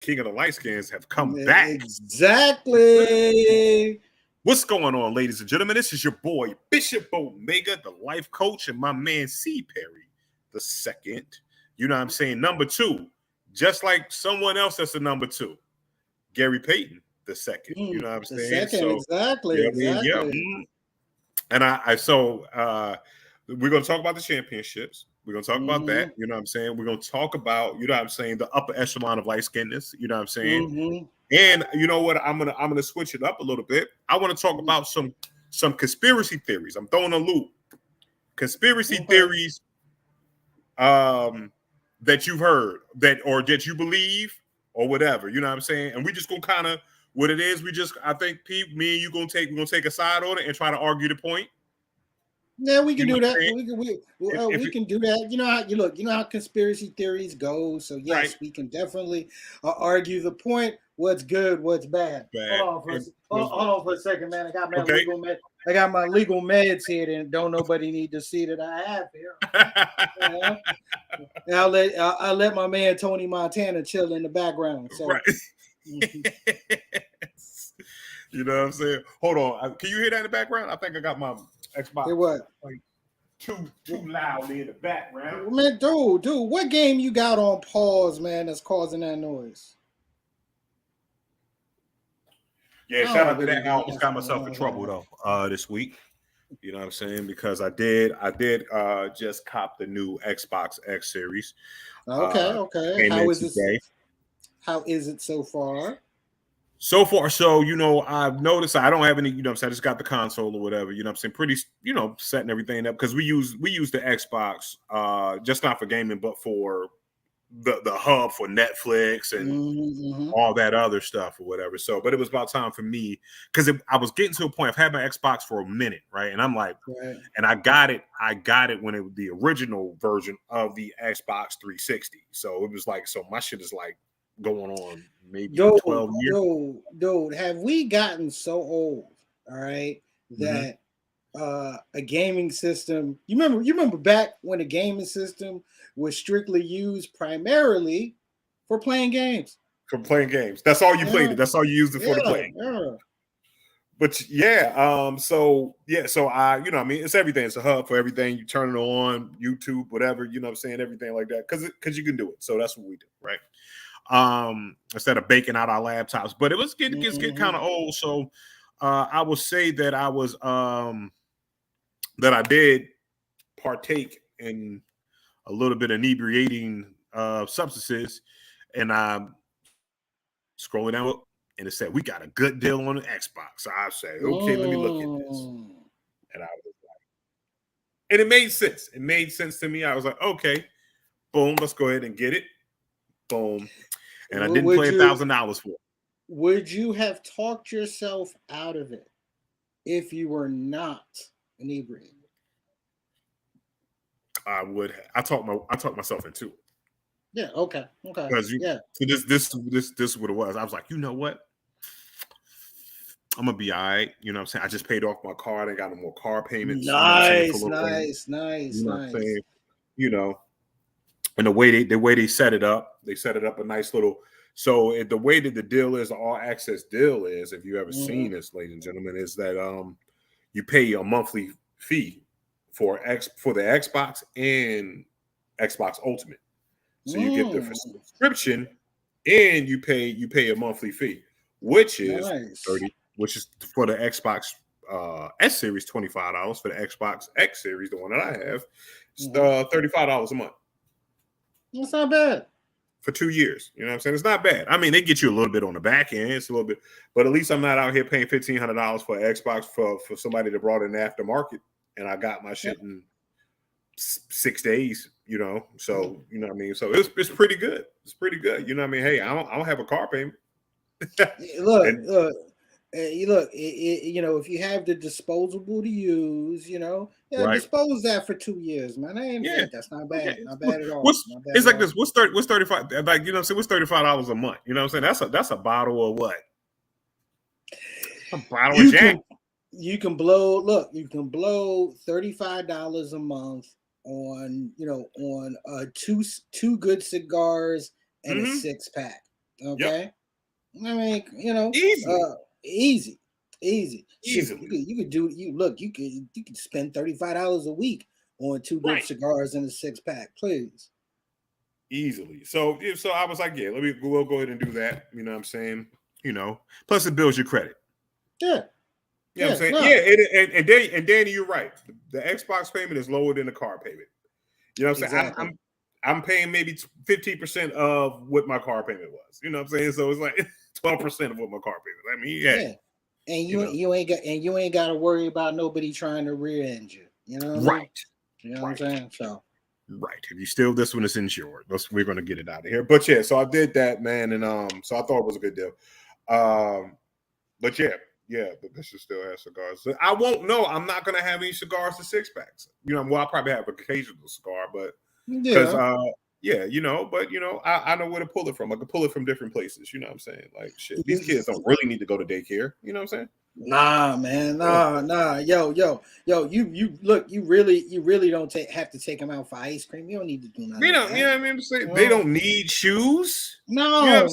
King of the Light Skins have come back. Exactly. What's going on, ladies and gentlemen? This is your boy, Bishop Omega, the life coach, and my man, C. Perry, the second. You know what I'm saying? Number two, just like someone else that's a number two, Gary Payton, the second. You know what I'm The saying? second, So, exactly. yeah. And we're going to talk about the championships. We're going to talk about that. You know what I'm saying? We're going to talk about, you know what I'm saying, the upper echelon of light skinness. You know what I'm saying? And you know what? I'm gonna switch it up a little bit. I want to talk about some conspiracy theories. I'm throwing a loop. Conspiracy theories that you've heard or that you believe or whatever. You know what I'm saying? And we just gonna kind of what it is. I think Pete, me and you we're gonna take a side on it and try to argue the point. Yeah, we can do that. We can do that. You know how you know how conspiracy theories go. So yes, right. We can definitely argue the point. What's good? What's bad? Hold on for a second, man. I got my legal meds. I got my legal meds here, and don't nobody need to see that I have here. I'll let my man Tony Montana chill in the background. So. Right. You know what I'm saying? Hold on. Can you hear that in the background? I think I got my Xbox. What? Like too loudly in the background. Man, dude, what game you got on pause, man, that's causing that noise? Yeah, shout out to that. I almost got myself in trouble though this week. You know what I'm saying? Because I did just cop the new Xbox X series. Okay. How is it? How is it so far? So far, so I've noticed I don't have any. You know what I'm saying? I just got the console or whatever. You know what I'm saying? Pretty, setting everything up because we use the Xbox, just not for gaming, but for the hub for Netflix and all that other stuff or whatever. So, but it was about time for me because I was getting to a point. I've had my Xbox for a minute, right? And I'm like, and I got it when it was the original version of the Xbox 360. So it was like, so my shit is like going on maybe 12 years. Dude, have we gotten so old, all right, that a gaming system, you remember back when a gaming system was strictly used primarily for playing games. That's all you played it. That's all you used it for to play. Yeah. But so I, it's everything. It's a hub for everything. You turn it on, YouTube, whatever, you know what I'm saying, everything like that. Because you can do it. So that's what we do, right? Instead of baking out our laptops. But it was getting kind of old. So I will say that I was that I did partake in a little bit of inebriating substances, and I'm scrolling down and it said we got a good deal on the Xbox. So I said, okay, let me look at this. And I was like, and it made sense. It made sense to me. I was like, okay, boom, let's go ahead and get it. Boom. And I didn't pay $1,000 for it. Would you have talked yourself out of it if you were not inebriated? I would have. I talked myself into it. Yeah. Okay. Because so this is what it was. I was like, you know what? I'm gonna be all right. You know what I'm saying? I just paid off my car. I ain't got no more car payments. Nice. You know what I'm saying? And the way they set it up, a nice little. So the way that the deal is, the all access deal is, if you ever seen this, ladies and gentlemen, is that you pay a monthly fee for the Xbox and Xbox Ultimate. So you get the subscription and you pay a monthly fee, which is $30, which is for the Xbox S series $25, for the Xbox X series, the one that I have, it's $35 a month. That's not bad. For 2 years. You know what I'm saying? It's not bad. I mean, they get you a little bit on the back end. It's a little bit, but at least I'm not out here paying $1,500 for Xbox for somebody that brought in aftermarket, and I got my shit in 6 days, So, you know what I mean? So it's pretty good. It's pretty good. You know what I mean? Hey, I don't have a car payment. Look, if you have the disposable to use, dispose that for 2 years, man. That's not bad. Not bad at all. It's like this. What's 35? Like, you know what I'm saying? What's $35 a month? You know what I'm saying? That's a bottle of what? A bottle of Jack. You can blow $35 a month on two good cigars and a 6-pack. Okay, I mean, easy. Shoot, you could do. You could spend $35 a week on 2 good cigars and a 6-pack, please. Easily. So I was like, yeah, we'll go ahead and do that. You know what I'm saying? Plus it builds your credit. Yeah. You know what I'm saying? No. Yeah, and Danny, you're right. The Xbox payment is lower than the car payment. You know what I'm exactly. saying? I'm paying maybe 15% of what my car payment was. You know what I'm saying? So it's like 12% of what my car payment. I mean, yeah. And you ain't got to worry about nobody trying to rear end you. You know what I mean? You know what I'm saying? So right. If you steal this one, it's insured. We're gonna get it out of here. But yeah, so I did that, man, and so I thought it was a good deal. But yeah, the Bishop still has cigars. So I won't know. I'm not gonna have any cigars to 6-packs. Well, I'll probably have an occasional cigar, but because I know where to pull it from. I can pull it from different places. You know what I'm saying? Like shit, these kids don't really need to go to daycare. You know what I'm saying? Nah, man, nah. Yo. You look. You really don't have to take them out for ice cream. You don't need to do nothing. You know what I mean? They don't need shoes. No.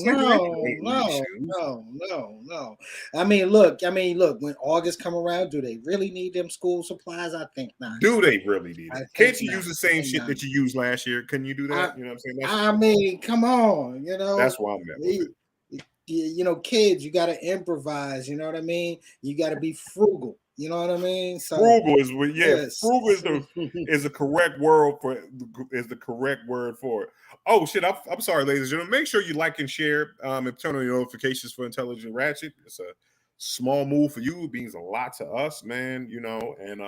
I mean, look. When August come around, do they really need them school supplies? I think not. Do they really need it? Can't you use the same shit that you used last year? Can you do that? You know what I'm saying? Come on. That's why I'm at with it. Kids, you got to improvise. You know what I mean? You got to be frugal. You know what I mean? So, frugal is frugal is the correct word for it. Oh shit! I'm sorry, ladies and gentlemen. Make sure you like and share and turn on your notifications for Intelligent Ratchet. It's a small move for you. It means a lot to us, man. And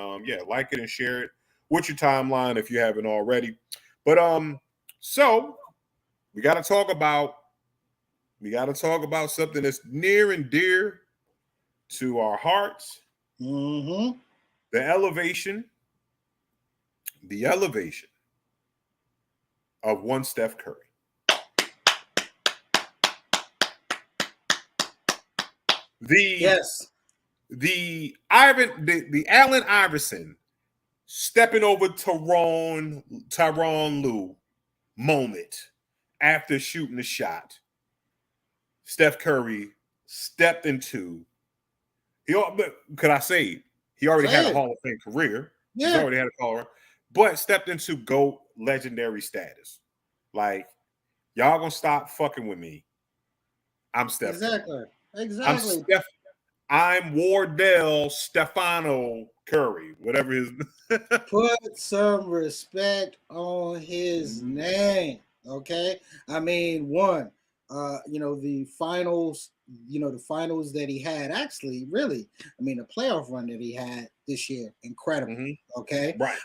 like it and share it with your timeline if you haven't already. But so we got to talk about something that's near and dear to our hearts. Mm-hmm. The elevation of one Steph Curry. The Allen Iverson stepping over Tyronn Lue moment after shooting the shot. Steph Curry stepped into. Could I say he already had a Hall of Fame career? Yeah. He's already had a career, but stepped into GOAT legendary status. Like, y'all gonna stop fucking with me? I'm Steph. Exactly. I'm Wardell Stefano Curry, whatever his. Put some respect on his name, okay? I mean, the finals. The finals that he had, actually, really, the playoff run that he had this year, incredible. Mm-hmm. Okay. Right.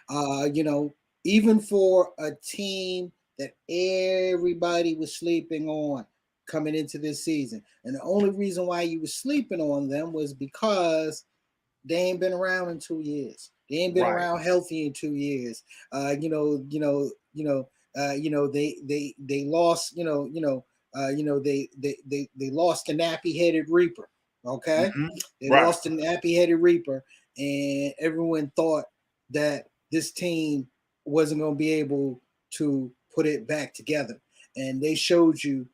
Even for a team that everybody was sleeping on coming into this season. And the only reason why you were sleeping on them was because they ain't been around in 2 years. They ain't been around healthy in 2 years. They lost, they lost the nappy-headed Reaper. Okay, mm-hmm. They lost the nappy-headed Reaper, and everyone thought that this team wasn't going to be able to put it back together. And they showed you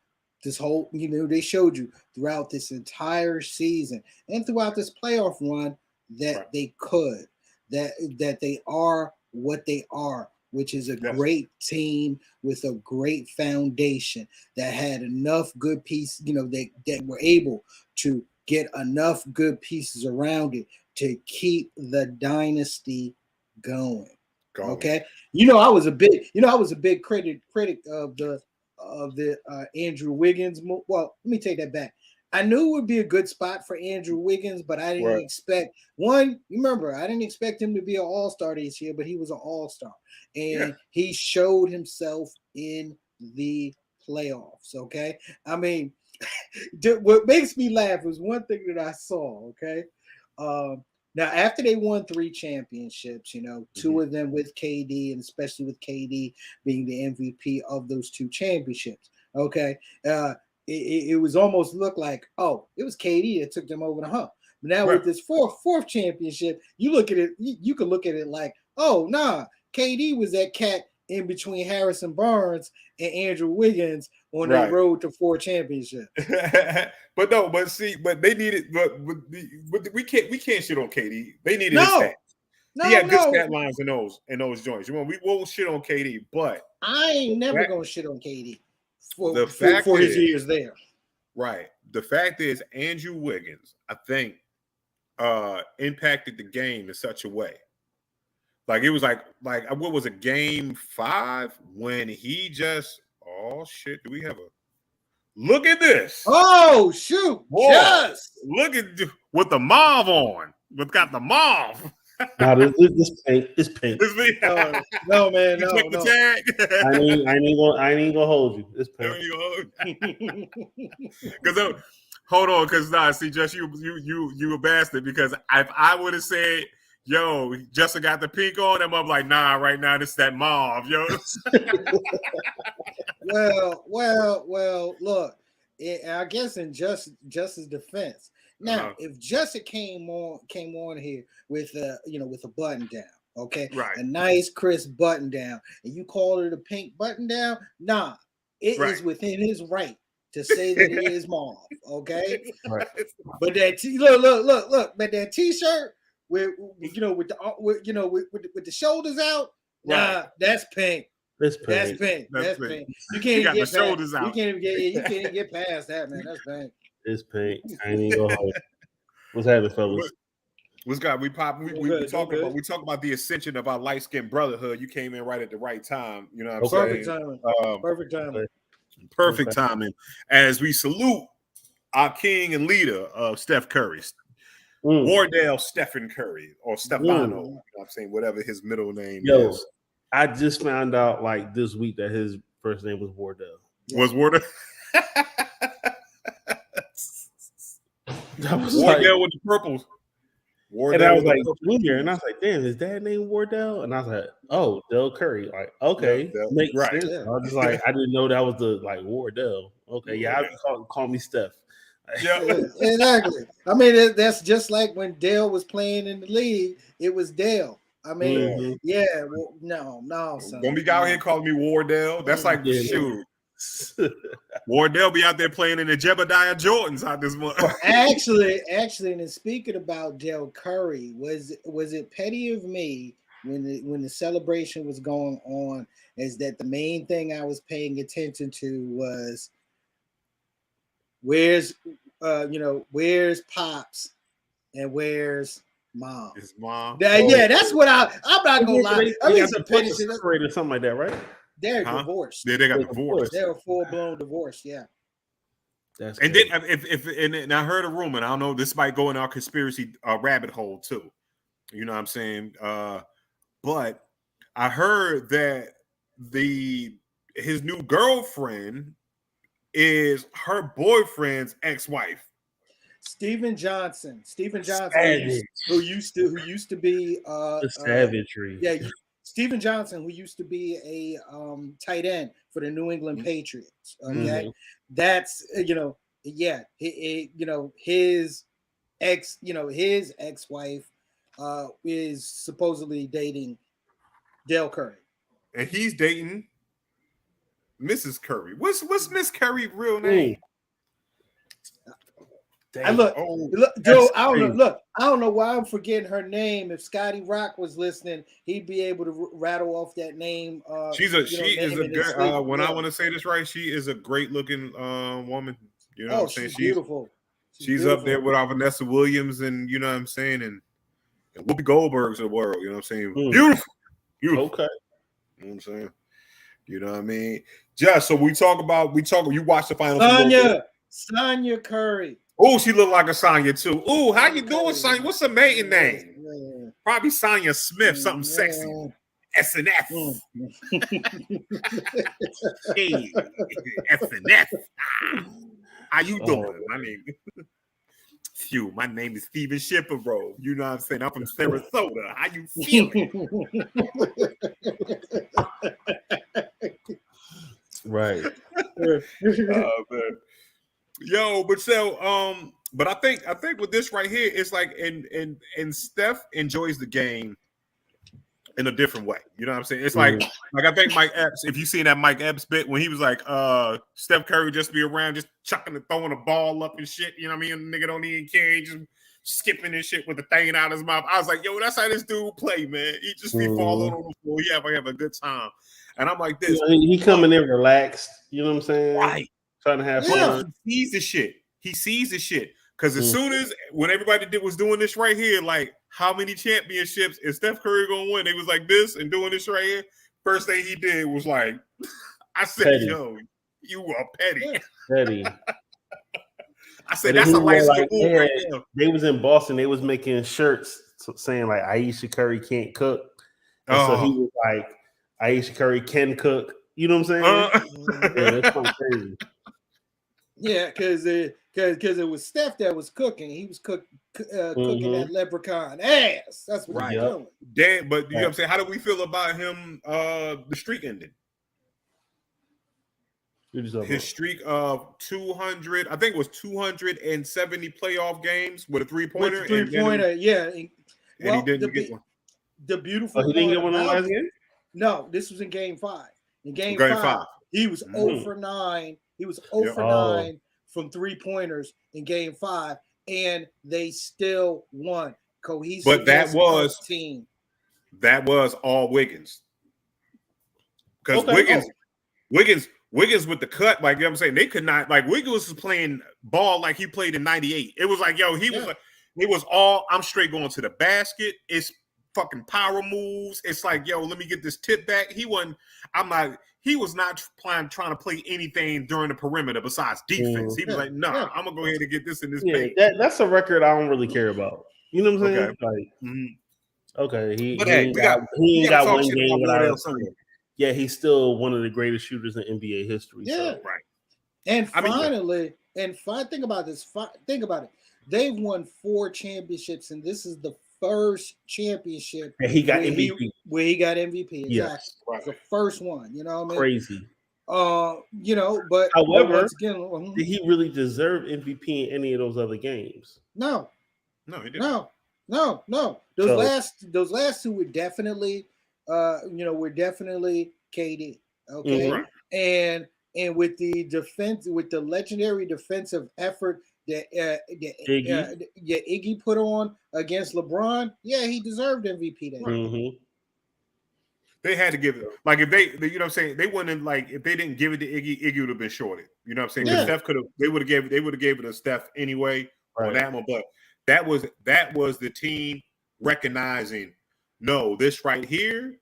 they showed you throughout this entire season and throughout this playoff run that they could, that they are what they are, which is a great team with a great foundation that had enough good pieces, that were able to get enough good pieces around it to keep the dynasty going. Okay. I was a big critic of the Andrew Wiggins. Well, let me take that back. I knew it would be a good spot for Andrew Wiggins, but I didn't expect one. Remember, I didn't expect him to be an all-star this year, but he was an all-star, and he showed himself in the playoffs. Okay, I mean, what makes me laugh was one thing that I saw. Okay, now after they won 3 championships, mm-hmm. 2 of them with KD, and especially with KD being the MVP of those 2 championships. Okay. It was almost looked like, it was KD that took them over the hump. But now with this fourth championship, you look at it, you can look at it like, KD was that cat in between Harrison Barnes and Andrew Wiggins on their road to 4 championships. but they needed, but we can't shit on KD. They needed his stats. He had good stat lines in those joints. We won't shit on KD, but I ain't never gonna shit on KD for his years there. Right. The fact is, Andrew Wiggins, I think, impacted the game in such a way. Like it was like what was it, game 5 when he just shit, do we have a look at this? Oh shoot. Yes. Look at with the mauve on. We've got the mauve. No, this paint. It's paint. No, man. No. The tag? I ain't gonna hold you. It's paint. Because hold on, because see, just you a bastard. Because if I would have said, "Yo, Justin got the pink on," I'm like, "Nah, right now this is that mauve, yo." well. Look, I guess in Justice's defense. Now, if Justin came on here with a button down, okay, right, a nice crisp button down, and you call it a pink button down, nah, it is within his right to say that it is mauve, okay. Right. But that look, but that t-shirt with the shoulders out, nah, that's pink. That's pink. You can't get the shoulders out. You can't even get past that, man. That's pink. It's pink. I ain't gonna hold it. What's happening, fellas? What's got we talk about the ascension of our light-skinned brotherhood. You came in right at the right time. You know what I'm saying? Perfect timing. Perfect timing. As we salute our king and leader of Steph Curry, Wardell Stephen Curry, or Stefano. You know what I'm saying? Whatever his middle name is. I just found out like this week that his first name was Wardell. Was Wardell? Wardell with the purples. And I was like, Junior, and I was like, damn, is that name Wardell? And I was like, oh, Del Curry. Like, okay, makes sense. Yeah. I was just like, I didn't know that was the Wardell. Okay, yeah, call me Steph. Yeah, exactly. I mean, that's just like when Dale was playing in the league. It was Dale. I mean, no, son. Don't be out here calling me Wardell. That's like shoot. Wardell be out there playing in the Jebediah Jordans out this month. Actually, and speaking about Del Curry, was it petty of me when the celebration was going on? Is that the main thing I was paying attention to was where's Pops and where's Mom? His mom. That's what I'm not gonna lie. I mean, some petty shit or something like that, right? They're divorced. Yeah, they got divorced. They're full-blown divorce. Yeah. That's and crazy. Then if I heard a rumor, and I don't know, this might go in our conspiracy rabbit hole too. You know what I'm saying? But I heard that his new girlfriend is her boyfriend's ex-wife. Stephen Johnson, who used to be the savagery. Stephen Johnson, who used to be a tight end for the New England Patriots. Okay, that's his ex-wife is supposedly dating Del Curry, and he's dating Mrs. Curry. What's Miss Curry's real name? I don't know why I'm forgetting her name. If Scotty Rock was listening, he'd be able to rattle off that name. She is a good. When I want to say this right, she is a great looking woman. You know what I'm saying? She's beautiful. She's up there with our Vanessa Williams, and you know what I'm saying, and Whoopi Goldberg's of the world. You know what I'm saying? Beautiful. Okay. You know what I'm saying? You know what I mean? So you watch the final. Sonya Curry. Oh, she looked like a Sonya too. Oh, how you doing, Sonya? What's her maiden name? Probably Sonya Smith, something sexy. S&F. Hey, S&F. How you doing? My name is Steven Shipperrow. You know what I'm saying? I'm from Sarasota. How you feeling? Right. Yo, but I think with this right here, it's like and Steph enjoys the game in a different way. You know what I'm saying? It's like I think Mike Epps, if you seen that Mike Epps bit when he was like, Steph Curry just be around, just chucking and throwing a ball up and shit. You know what I mean? The nigga don't even care. He just skipping and shit with the thing out of his mouth. I was like, yo, that's how this dude play, man. He just be falling on the floor. He have a good time. And I'm like this. He coming in relaxed. You know what I'm saying? Right. Trying to have fun. He sees the shit. Because as soon as when everybody was doing this right here, like how many championships is Steph Curry gonna win? They was like this and doing this right here. First thing he did was like, I said, petty. Yo, you are petty. Petty. I said that's a license like, right now. They was in Boston. They was making shirts saying like Ayesha Curry can't cook. And so he was like, Ayesha Curry can cook. You know what I'm saying? Yeah, that's so crazy. Yeah, because it was Steph that was cooking. He was cooking that leprechaun ass. That's what he's doing. Damn, but you know what I'm saying? How do we feel about him? The streak ended. His streak of 200, I think it was 270 playoff games with a 3-pointer. And he didn't get one. The beautiful. He didn't get one on last game? No, this was in game 5. In game 5, he was 0 for 9. He was 0 for 9 from 3-pointers in game 5, and they still won. Cohesive. But that was team. That was all Wiggins. Because Wiggins with the cut, like you know what I'm saying, they could not, like Wiggins was playing ball like he played in 98. It was like, yo, he was like, it was all, I'm straight going to the basket. It's fucking power moves. It's like, yo, let me get this tip back. He was not trying to play anything during the perimeter besides defense. He was like, nah, I'm gonna go ahead and get this in this paint. That's a record I don't really care about. You know what I'm saying? Okay, he ain't got one game without yeah, he's still one of the greatest shooters in NBA history. Yeah, so. right. And finally, think about this. Think about it. They've won 4 championships, and this is the first championship he got MVP. Where he got MVP. Exactly. Yes, right. The first one. You know what I mean? Crazy. But however, did he really deserve MVP in any of those other games? No, he didn't. No. Those last 2 were definitely. We're definitely KD, okay, and with the defense, with the legendary defensive effort that Iggy put on against LeBron, he deserved MVP that year. They had to give it, like if they, you know what I'm saying, they wouldn't, like if they didn't give it to Iggy would have been shorted. You know what I'm saying? Because Steph they would have gave it to Steph anyway on that one. But that was the team recognizing, no, this right here.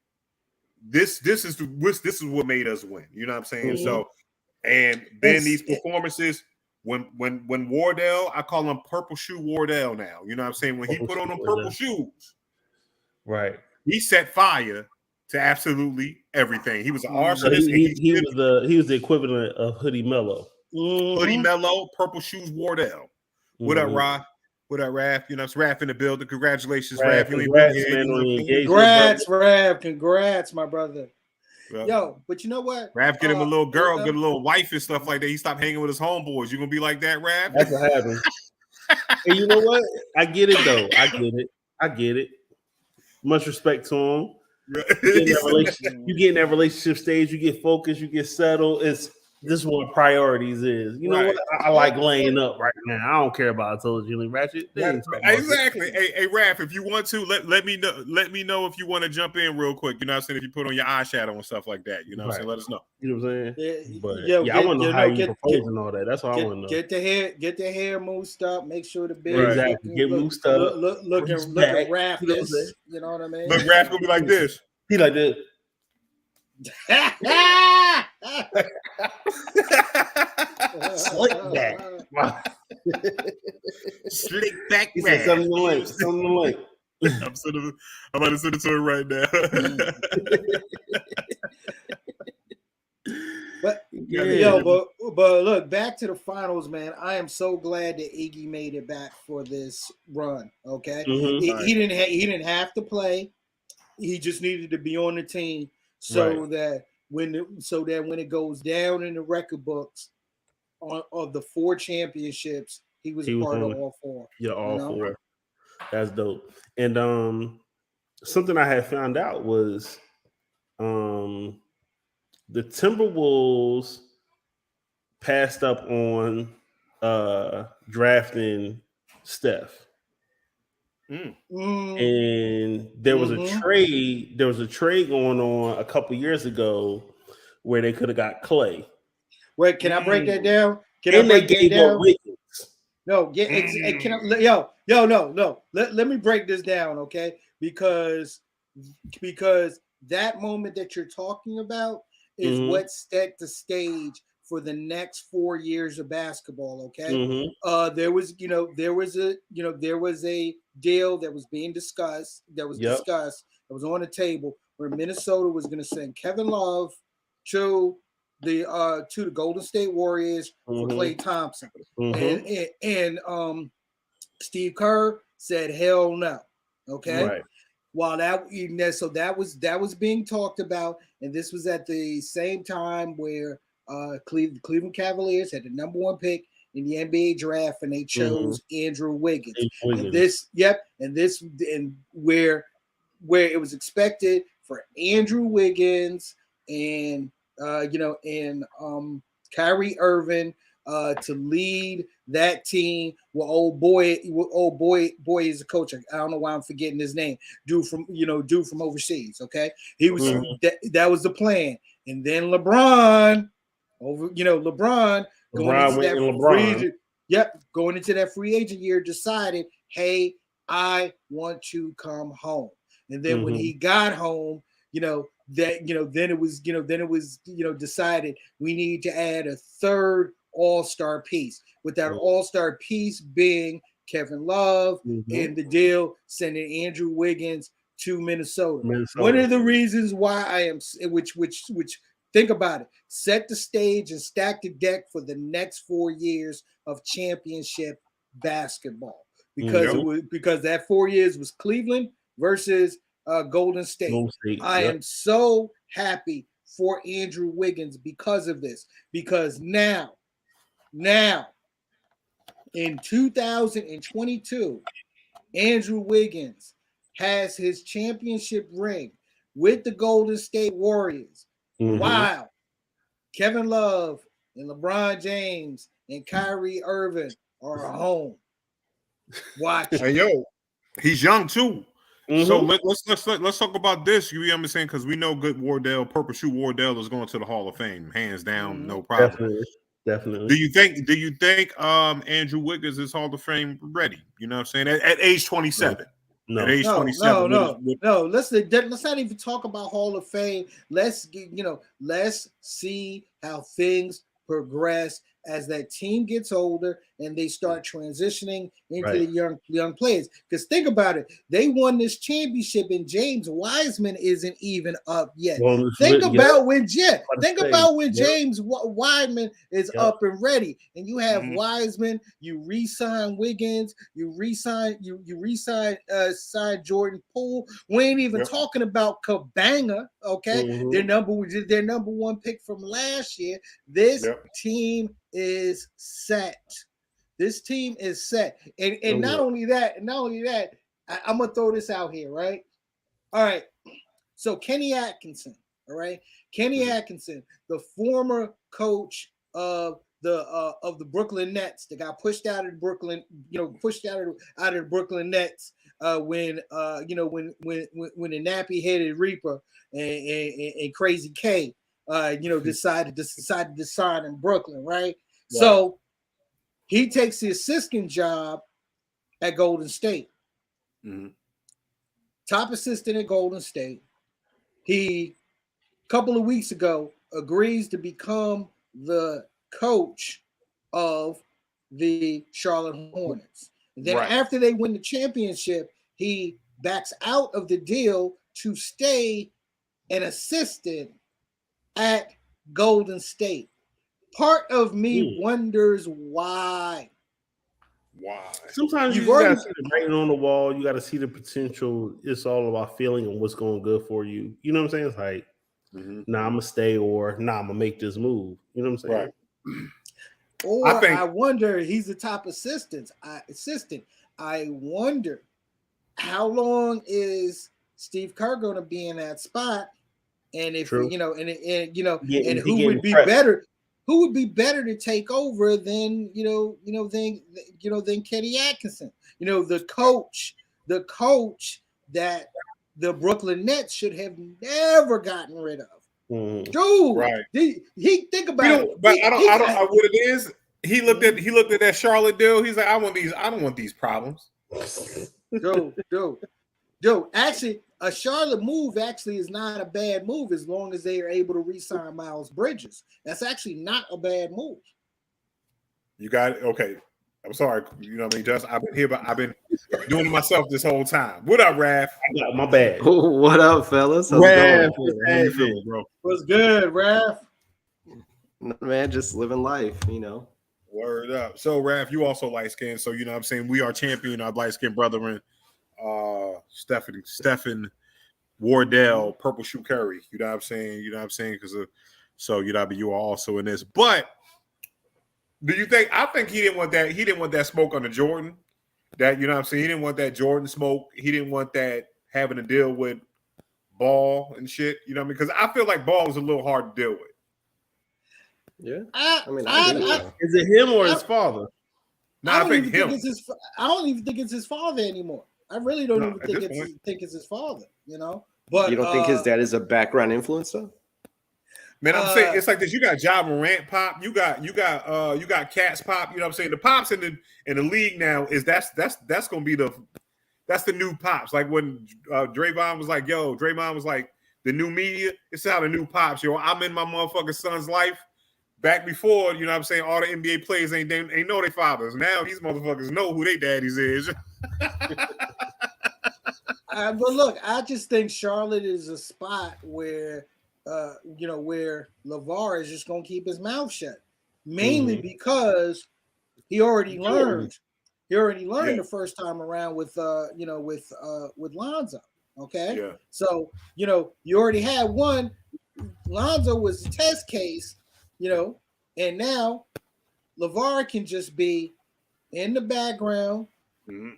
This is what made us win. You know what I'm saying? So, and then these performances, when Wardell, I call him Purple Shoe Wardell now. You know what I'm saying? When he put on them purple shoes, right? He set fire to absolutely everything. He was an arsonist. He was the equivalent of Hoodie Mello. Hoodie Mello, Purple Shoes Wardell. What up, Rod? What up, Raph? You know, it's Raph in the building. Congratulations, Raph. Congrats, Raph. Congrats, my brother. Well, yo, but you know what? Raph get him a little girl, get a little wife and stuff like that. He stopped hanging with his homeboys. You gonna be like that, Raph? That's what happened. And you know what? I get it though. I get it. Much respect to him. You get in that relationship stage, you get focused, you get settled. This is what priorities is. You know what? I like laying up right now. I don't care about Julian Ratchet. Exactly. Hey, Raph, if you want to, let me know. Let me know if you want to jump in real quick. You know what I'm saying? If you put on your eyeshadow and stuff like that. You know what I'm saying? Let us know. You know what I'm saying? But I want to know how you propose and all that. That's all I want to know. Get the hair moosed up. Make sure the beard get moosed up. Looking Raphless. You know what I mean? Look, Raph gonna be like this. He like this. Slick back. Slick back. He said something like. I'm about to send it to her right now. But look, back to the finals, man. I am so glad that Iggy made it back for this run. Okay, he didn't have to play. He just needed to be on the team so that when it goes down in the record books of the 4 championships, he was part of all 4. Yeah, all 4. That's dope. And something I had found out was the Timberwolves passed up on drafting Steph. And there was a trade. There was a trade going on a couple years ago where they could have got Clay. Wait, can I break that down? Can and I break they gave up Wiggins. No, no. Let me break this down, okay? Because that moment that you're talking about is what set the stage for the next 4 years of basketball. Okay, there was a deal that was being discussed, that was on the table, where Minnesota was going to send Kevin Love to the Golden State Warriors for Klay Thompson, and Steve Kerr said hell no. Okay. Right. While that was being talked about, and this was at the same time where Cleveland Cavaliers had the number 1 pick in the NBA draft, and they chose Andrew Wiggins. And where it was expected for Andrew Wiggins and Kyrie Irving to lead that team. Well, old boy is a coach. I don't know why I'm forgetting his name. Dude from overseas. Okay, he was that was the plan. And then LeBron going into that free agent year, decided, hey, I want to come home. And then when he got home, then it was decided we need to add a third all-star piece, with that all-star piece being Kevin Love, and the deal sending Andrew Wiggins to Minnesota. One of the reasons why I am, which think about it, set the stage and stack the deck for the next 4 years of championship basketball, because that 4 years was Cleveland versus Golden State. I am so happy for Andrew Wiggins because of this, because now in 2022, Andrew Wiggins has his championship ring with the Golden State Warriors. Wow. Kevin Love and LeBron James and Kyrie Irving are home. Watch. Hey, yo, he's young too. So let's talk about this. You understand? Because we know good Wardell, Purple Shoe Wardell is going to the Hall of Fame, hands down, no problem. Definitely. Do you think Andrew Wiggins is Hall of Fame ready? You know what I'm saying? At age 27. No. At age 27. No. Let's not even talk about Hall of Fame. Let's see how things progress as that team gets older and they start transitioning into the young players. Because think about it, they won this championship and James Wiseman isn't even up yet. Think about when James Wiseman is up and ready, and you have Wiseman, you re-sign Wiggins, you re-sign Jordan Poole. We ain't even talking about Kabanga. Okay, their number 1 pick from last year. This team is set. This team is set. And not only that, I'm gonna throw this out here, right? All right. So Kenny Atkinson, all right. Kenny Atkinson, the former coach of the Brooklyn Nets, that got pushed out of the Brooklyn, out of the Brooklyn Nets when the nappy headed Reaper and Crazy K decided to sign in Brooklyn, right? So he takes the assistant job at Golden State. Top assistant at Golden State. He, a couple of weeks ago, agrees to become the coach of the Charlotte Hornets. And then after they win the championship, he backs out of the deal to stay an assistant at Golden State. Part of me wonders why. Sometimes you got to see the writing on the wall. You got to see the potential. It's all about feeling and what's going good for you. You know what I'm saying? It's like, nah, I'm going to stay, or nah, I'm going to make this move. You know what I'm saying? Or I wonder, he's the top assistant. I wonder how long is Steve Kerr going to be in that spot, and if True. you know, and Yeah, and who would be better? Who would be better to take over than than Kenny Atkinson? The coach that the Brooklyn Nets should have never gotten rid of. Dude, right? He think about it. But I don't know what it is. He looked at that Charlotte deal. He's like, I don't want these problems. Dude, actually, a Charlotte move actually is not a bad move as long as they are able to re-sign Miles Bridges. That's actually not a bad move. You got it. Okay. I'm sorry. You know what I mean? Just I've been here, but I've been doing it myself this whole time. What up, Raph? My bad. What up, fellas? How's it going? How you feeling, bro? What's good, Raph? Man, just living life, Word up. So, Raph, you also light skinned. So, you know what I'm saying? We are champion our light skinned brethren. Stephen Wardell, Purple Shoe Curry. You know what I'm saying? Because you are also in this. But do you think? I think he didn't want that. He didn't want that smoke on the Jordan. That, you know what I'm saying? He didn't want that Jordan smoke. He didn't want that having to deal with Ball and shit. You know what I mean? Because I feel like Ball is a little hard to deal with. Yeah. Is it him or his father? No, I think him. I don't even think it's his father anymore. I really don't even think it's his father, But you don't think his dad is a background influencer? Man, I'm saying it's like this. You got Ja Morant pop. You got Cats pop. You know what I'm saying? The pops in the league now is that's gonna be that's the new pops. Like when Draymond was like, the new media. It's how the new pops. I'm in my motherfucking son's life. Back before, you know what I'm saying, all the NBA players ain't know their fathers. Now these motherfuckers know who their daddies is. But look, I just think Charlotte is a spot where, where LeVar is just gonna keep his mouth shut, mainly because he already learned. He already learned the first time around with Lonzo. Okay, yeah. So you already had one. Lonzo was a test case, and now LeVar can just be in the background,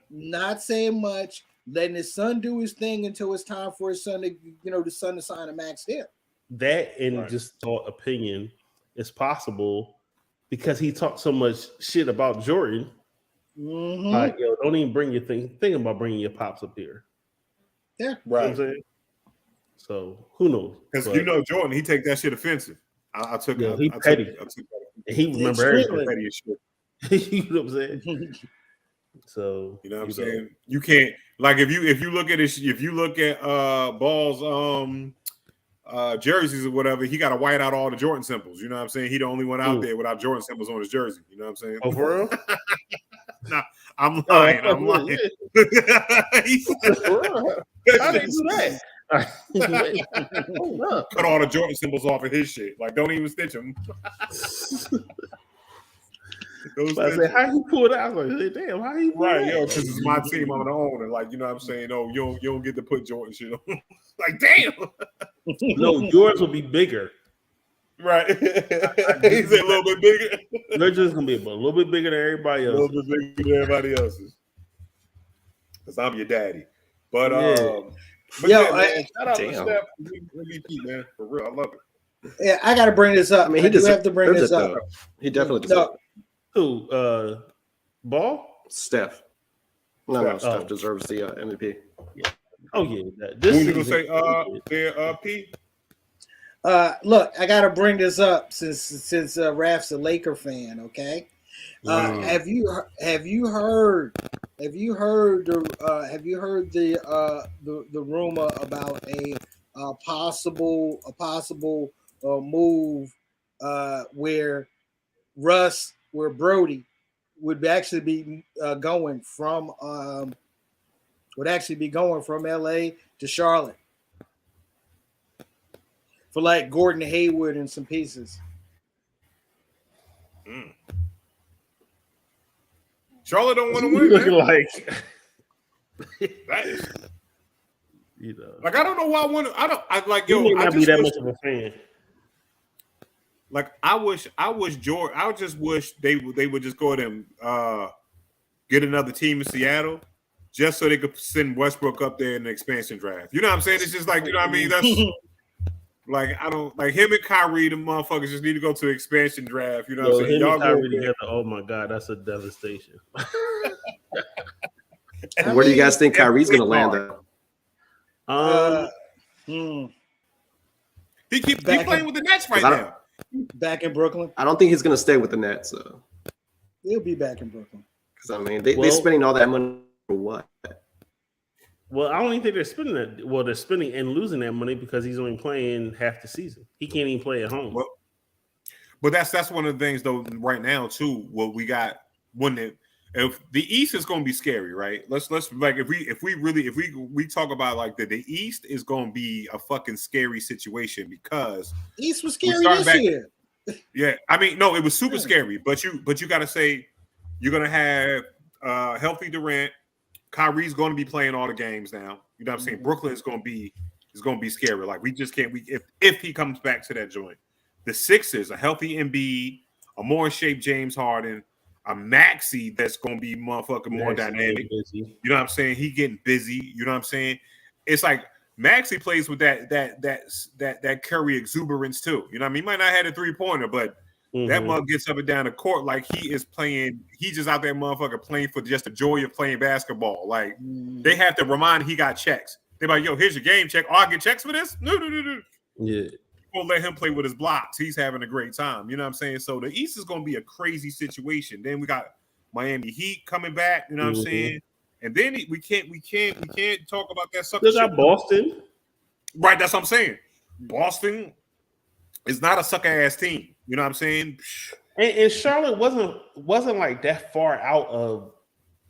not saying much, letting his son do his thing until it's time for his son to sign a max deal. That and just thought opinion is possible because he talked so much shit about Jordan. Like, don't even bring your think about bringing your pops up here. Yeah, right. You know what I'm saying? So who knows? Because Jordan, he take that shit offensive. I took it. He petty. He remember everything. Petty as shit. You know what I'm saying? So you know what I'm saying? You can't if you look at Ball's jerseys or whatever, he got to white out all the Jordan symbols. You know what I'm saying? He the only one out there without Jordan symbols on his jersey. You know what I'm saying? Oh, for real? Nah, I'm lying. I'm lying. How did you do that? Cut all the Jordan symbols off of his shit. Like, don't even stitch them. I said, how he pulled out? I was like, damn, how he pulled right, that? This is my team. I'm the owner. Like, you know what I'm saying? Oh, you don't get to put Jordan shit on. Like, damn. No, yours will be bigger. Right. He's a little bit bigger. They're just gonna be a little bit bigger than everybody else. A little bit bigger than everybody else's. Because I'm your daddy. But man, shout out to Steph MVP, man. For real. I love it. Yeah, I gotta bring this up. I mean, he does have to bring this up. He definitely deserves it. Who? Ball? Steph. No, Steph deserves the MVP. Yeah. Oh yeah. Who you gonna say? P. Look, I gotta bring this up since Raph's a Laker fan. Okay. Have you heard the rumor about a possible move where Brody would actually be going from LA to Charlotte for like Gordon Hayward and some pieces. Charlotte don't want to win. Looking man. Like that is, you know, like I don't know why I want to. I like you yo. may not I be that wish, much of a fan. Like I wish George. I just wish they would just go ahead and get another team in Seattle just so they could send Westbrook up there in the expansion draft. You know what I'm saying? It's just like, you know what I mean? That's like, I don't like him and Kyrie, the motherfuckers just need to go to the expansion draft. You know what I'm saying? Y'all go together. Oh my God, that's a devastation. Where do you guys think Kyrie's going to land though? He playing with the Nets right now. Back in Brooklyn. I don't think he's going to stay with the Nets. He'll be back in Brooklyn. Because I mean, they're spending all that money for what? Well, I don't even think they're spending that. Well, they're spending and losing that money because he's only playing half the season. He can't even play at home. Well, but that's one of the things though. Right now, too, what we got if the East is going to be scary, right? Let's like if we talk about like the East is going to be a fucking scary situation because East was scary this year. Yeah, I mean, no, it was super scary. But you got to say you're going to have healthy Durant. Kyrie's going to be playing all the games now. You know what I'm saying? Brooklyn is going to be scary. Like we just can't. If he comes back to that joint, the Sixers, a healthy Embiid, a more in shape James Harden, a Maxey that's going to be motherfucking more dynamic. You know what I'm saying? He getting busy. You know what I'm saying? It's like Maxey plays with that Curry exuberance too. You know what I mean? He might not have a 3-pointer, but that mug gets up and down the court like he is playing. He's just out there, motherfucker, playing for just the joy of playing basketball. Like they have to remind he got checks. They're like, "Yo, here's your game check. Oh, I get checks for this." No. Yeah, won't let him play with his blocks. He's having a great time. You know what I'm saying? So the East is going to be a crazy situation. Then we got Miami Heat coming back. You know what I'm saying? And then we can't talk about that sucker. They got Boston, right? That's what I'm saying. Boston is not a sucker ass team. You know what I'm saying? And Charlotte wasn't like that far out of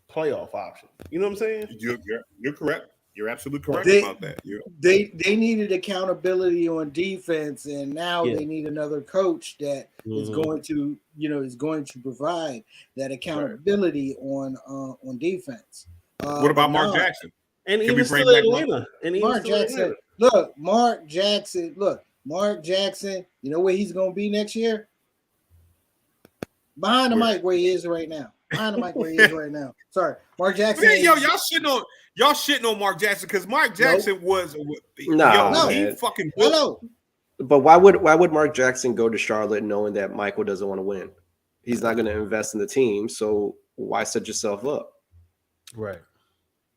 playoff option. You know what I'm saying? You're correct. You're absolutely correct about that. They needed accountability on defense, and now they need another coach that is going to provide that accountability on defense. What about Mark Jackson? And even still Atlanta. Mark Jackson, you know where he's going to be next year? Behind the mic where he is right now. Sorry. Mark Jackson. Man, y'all shitting on Mark Jackson because Mark Jackson was he fucking built. But why would Mark Jackson go to Charlotte knowing that Michael doesn't want to win? He's not going to invest in the team, so why set yourself up? Right.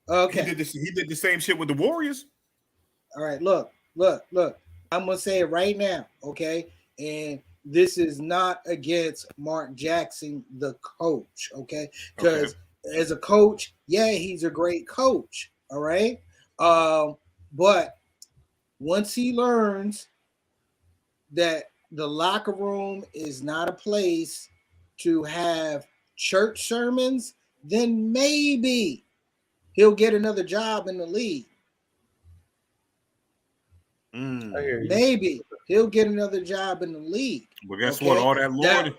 Okay. He did the same shit with the Warriors. All right, look. I'm gonna say it right now, okay? And this is not against Mark Jackson, the coach, okay? Because as a coach, he's a great coach, all right? But once he learns that the locker room is not a place to have church sermons, then maybe he'll get another job in the league. Maybe he'll get another job in the league. Well, guess what? All that Lord,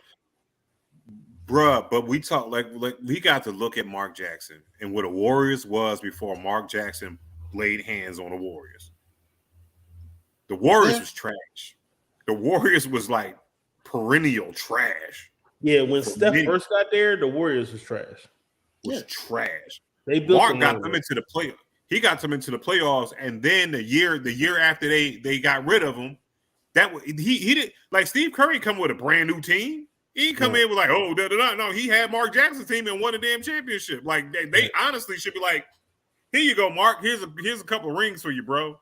bruh. But we talk like we got to look at Mark Jackson and what the Warriors was before Mark Jackson laid hands on the Warriors. The Warriors was trash. The Warriors was like perennial trash. Yeah, when Steph first got there, the Warriors was trash. Trash. They built Mark got them into the playoffs. He got them into the playoffs, and then the year after they got rid of him, he did like Steve Curry come with a brand new team. He didn't come in with like, no. He had Mark Jackson's team and won a damn championship. Like they honestly should be like, here you go, Mark. Here's a couple of rings for you, bro.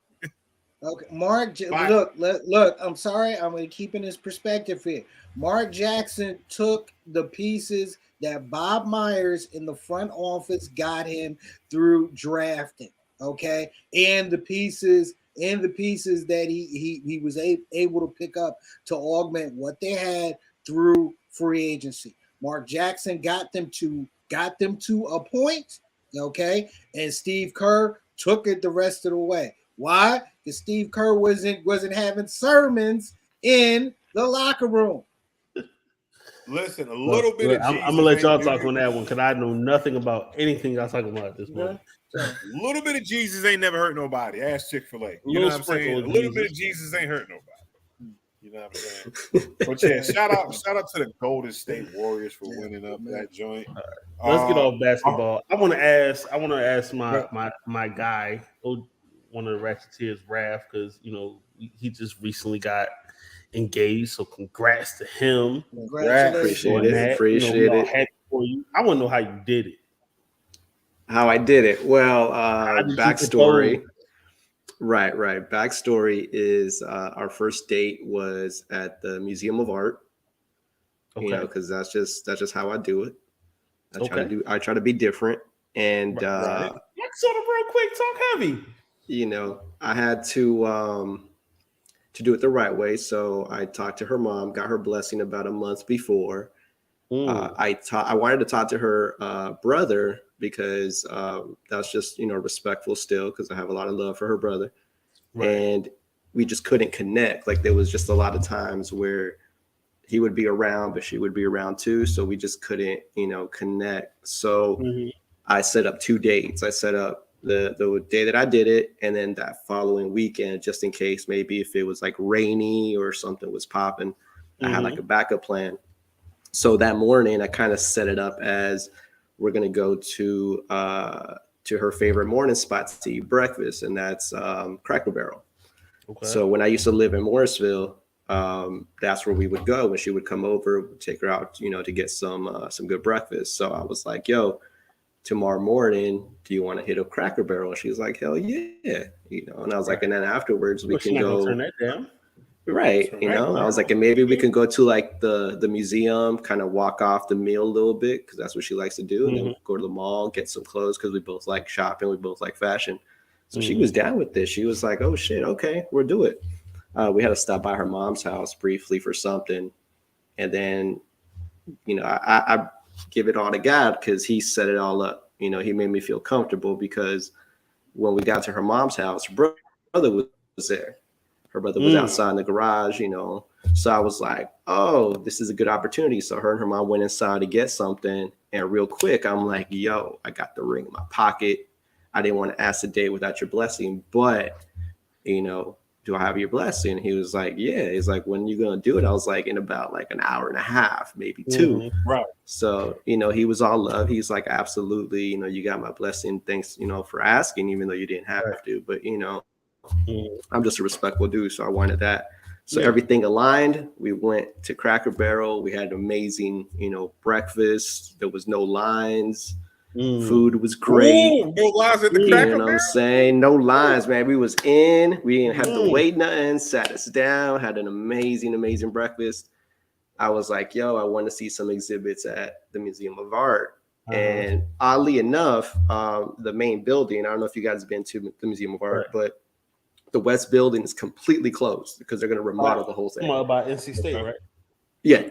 Okay, Mark. Look. I'm sorry. I'm going to keep in his perspective here. Mark Jackson took the pieces that Bob Myers in the front office got him through drafting, okay, and the pieces that he was able to pick up to augment what they had through free agency. Mark Jackson got them to a point, okay, and Steve Kerr took it the rest of the way. Why? Because Steve Kerr wasn't having sermons in the locker room. Listen, a little bit of Jesus. I'm gonna let y'all talk on that one because I know nothing about anything y'all talking about at this moment. A little bit of Jesus ain't never hurt nobody. Ask Chick-fil-A. You know what I'm saying? A little bit of Jesus ain't hurt nobody. You You know what I'm saying? But yeah, shout out to the Golden State Warriors for winning up that joint. Let's get off basketball. I want to ask my guy, one of the Ratcheteers, Raph, because he just recently got engaged. So congrats to him. Congratulations. Appreciate it. Happy for you. I want to know how you did it. How I did it? Well, backstory. Right. Backstory is our first date was at the Museum of Art. Okay. Because that's just how I do it. I try to be different. And let's sort of real quick, talk heavy. I had to do it the right way. So I talked to her mom, got her blessing about a month before. I wanted to talk to her brother because that's just respectful still, because I have a lot of love for her brother. Right. And we just couldn't connect. Like, there was just a lot of times where he would be around, but she would be around too. So we just couldn't, connect. So I set up 2 dates. I set up the day that I did it, and then that following weekend, just in case maybe if it was like rainy or something was popping, I had like a backup plan. So that morning I kind of set it up as we're going to go to her favorite morning spot to eat breakfast, and that's Cracker Barrel. Okay. So when I used to live in Morrisville, that's where we would go when she would come over, take her out, to get some good breakfast. So I was like, yo, tomorrow morning, do you want to hit a Cracker Barrel? She was like, hell yeah. And I was like, and then afterwards we can go turn that down. Right. I was like, and maybe we can go to like the museum, kind of walk off the meal a little bit, because that's what she likes to do. And then go to the mall, get some clothes, because we both like shopping. We both like fashion. So she was down with this. She was like, oh shit, okay, we'll do it. We had to stop by her mom's house briefly for something. And then, I give it all to God, because he set it all up. He made me feel comfortable, because when we got to her mom's house, her brother was there. Her brother was outside in the garage, So I was like, oh, this is a good opportunity. So her and her mom went inside to get something. And real quick, I'm like, yo, I got the ring in my pocket. I didn't want to ask a date without your blessing. But, do I have your blessing? And he was like, yeah. He's like, when are you going to do it? I was like, in about like an hour and a half, maybe 2. Right. So, he was all love. He's like, absolutely. You got my blessing. Thanks, for asking, even though you didn't have to. But, I'm just a respectful dude, so I wanted that. So everything aligned. We went to Cracker Barrel. We had an amazing, breakfast. There was no lines. Food was great. No lines at the Cracker Barrel? I'm saying? No lines, man. We was in. We didn't have to wait nothing. Sat us down. Had an amazing breakfast. I was like, yo, I want to see some exhibits at the Museum of Art. And oddly enough, the main building, I don't know if you guys have been to the Museum of Art, but the West building is completely closed because they're going to remodel the whole thing. By NC State, right? Yeah.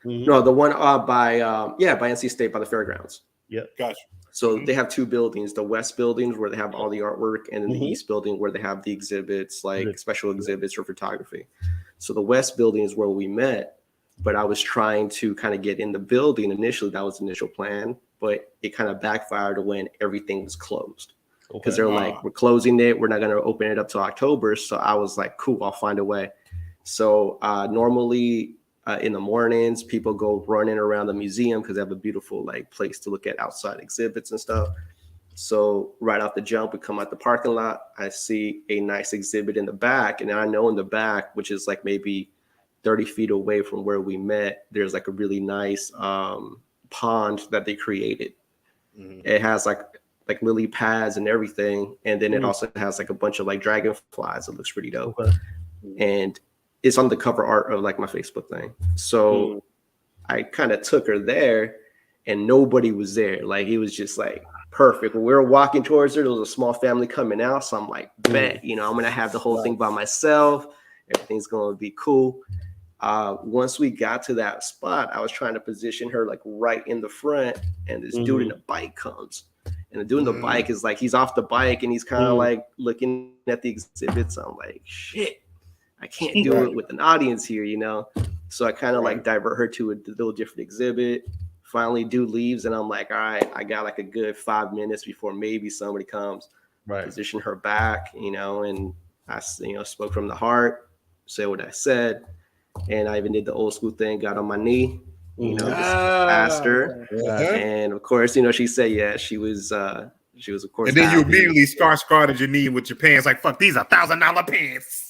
No, the one by NC State, by the fairgrounds. Yeah, gotcha. So they have 2 buildings: the West buildings where they have all the artwork, and then the East building where they have the exhibits, like special exhibits or photography. So the West building is where we met, but I was trying to kind of get in the building initially. That was the initial plan, but it kind of backfired when everything was closed. Because they're like, we're closing it. We're not going to open it up till October. So I was like, cool, I'll find a way. So normally in the mornings, people go running around the museum because they have a beautiful place to look at outside exhibits and stuff. So right off the jump, we come out the parking lot. I see a nice exhibit in the back. And I know in the back, which is like maybe 30 feet away from where we met, there's like a really nice pond that they created. It has like lily pads and everything, and then it also has like a bunch of like dragonflies. It looks pretty dope. And it's on the cover art of like my Facebook thing. So I kind of took her there, and nobody was there. Like, it was just like perfect. When we were walking towards her, there was a small family coming out. So I'm like, bet, I'm gonna have the whole thing by myself. Everything's gonna be cool. Once we got to that spot, I was trying to position her like right in the front, and this dude in a bike comes. And the dude on the bike is like, he's off the bike and he's kind of like looking at the exhibits. I'm like, shit, I can't do it with an audience here, So I kind of like divert her to a little different exhibit. Finally, dude leaves, and I'm like, all right, I got like a good 5 minutes before maybe somebody comes. Position her back, and I, spoke from the heart. said what I said, and I even did the old school thing, got on my knee, you know, just asked her, and of course, you know, she said yes. She was of course, and then you happy. immediately scarred your knee with your pants, like fuck, these are $1,000 pants.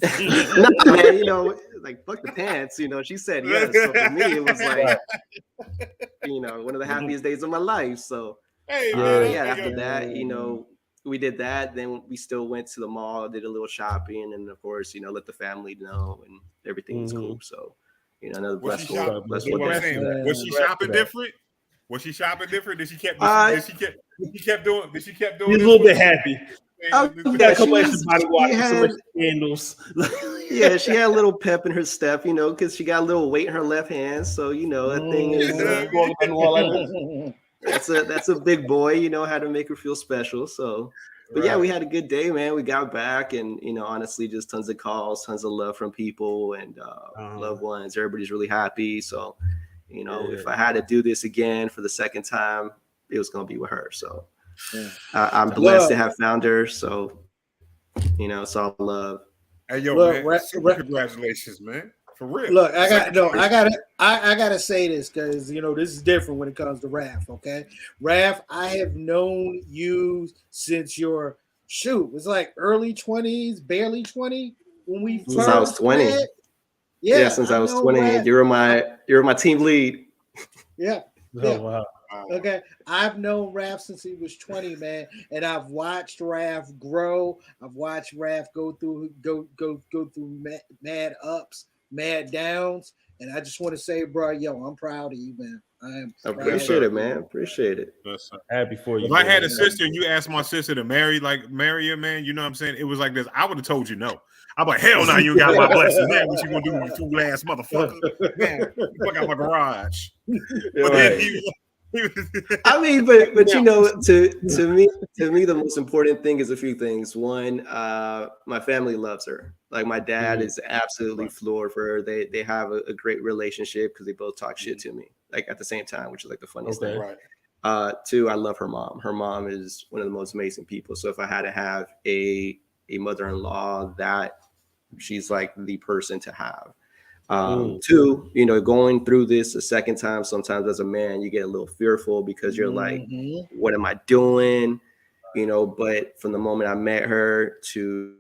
No, man, you know, like fuck the pants, you know. She said yes, so for me it was like, you know, one of the happiest days of my life. So after that, you know, we did that. Then we still went to the mall, did a little shopping, and of course, you know, let the family know, and everything was cool. So, you know, another blessed one. Was she shopping different? Was she shopping different? Did she keep doing? She's a little bit happy. Got a couple extra body wash, some extra candles. Yeah, she had a little pep in her step, you know, because she got a little weight in her left hand. So, you know, that thing is that's a big boy, you know, how to make her feel special. So, but yeah, we had a good day, man. We got back, and you know, honestly, just tons of calls, tons of love from people and loved ones. Everybody's really happy. So, you know, if I had to do this again for the second time, it was gonna be with her. So. I'm blessed to have found her, so you know, it's all love. Hey, yo, man, congratulations, man, for real. Look, I gotta say this because you know this is different when it comes to Raph. Okay, Raph, I have known you since your it's like early 20s, barely 20 when we first since I was 20. Met. Yeah, since I was 20, Raph. You were my team lead. Yeah. Oh wow. Okay, I've known Raph since he was 20, man, and I've watched Raph grow. I've watched Raph go through mad ups, mad downs, and I just want to say, bro, yo, I'm proud of you, man. I appreciate it, man. Appreciate it. Happy for you. If I had a sister and you asked my sister to marry her, man, you know what I'm saying? It was like this. I would have told you no. I'm like, hell no, you got my blessing. Man, what you gonna do, you fool ass motherfucker? Man, you fuck out my garage. But then I mean, but you know, to me, the most important thing is a few things. One, my family loves her. Like my dad is absolutely floored for her. They have a great relationship because they both talk shit to me, like at the same time, which is like the funniest thing. Right. Two, I love her mom. Her mom is one of the most amazing people. So if I had to have a mother-in-law, that she's like the person to have. Two, you know, going through this a second time, sometimes as a man, you get a little fearful because you're like, what am I doing? You know, but from the moment I met her to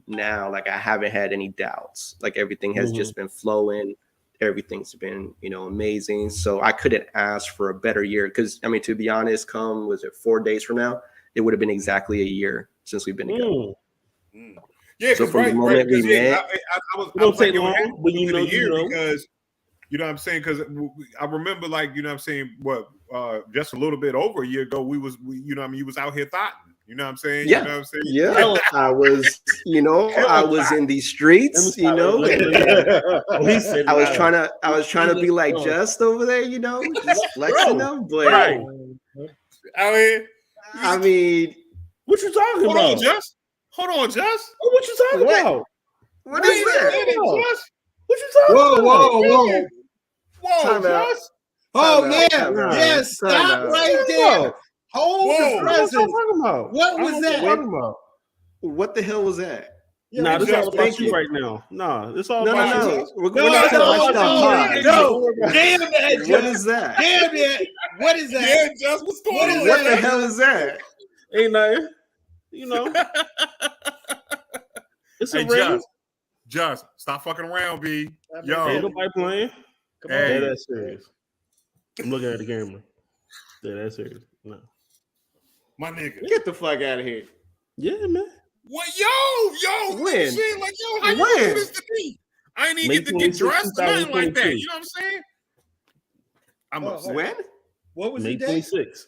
now, like I haven't had any doubts. Like everything has just been flowing. Everything's been, you know, amazing. So I couldn't ask for a better year because, I mean, to be honest, 4 days from now, it would have been exactly a year since we've been together. Yeah, so from the moment we met, I was like, long, but you know, because you know what I'm saying, because I remember, like, you know what I'm saying, just a little bit over a year ago, we you know what I mean, you was out here thotting, you know what I'm saying? Yeah. You know what I'm saying? Yeah. I was, you know, I was in these streets, you know. I was trying to be like Just over there, you know, just flexing them, but I mean, what you talking about? Hold on, Just. What you talking about? What is that? What you talking about? Whoa, Just. Oh, yeah. Yes, stop right there. Hold the presence. What was that? What the hell was that? No, this is all about you right now. No, this all about you. We're not talking about you. No, damn that. What is that? Damn it. What is that? Yeah, Just, what's going on? What the hell is that? Ain't nothing. You know, it's a ring. Just stop fucking around, B. Yo, ain't nobody playing. Come on, that's serious. I'm looking at the camera. Yeah, that's serious. No, my nigga, get the fuck out of here. Yeah, man. What, yo, when? Saying, like, yo, how you do this to me? I ain't even get to get dressed or nothing like that. You know what I'm saying? I'm upset. When? What was May the date? 26th.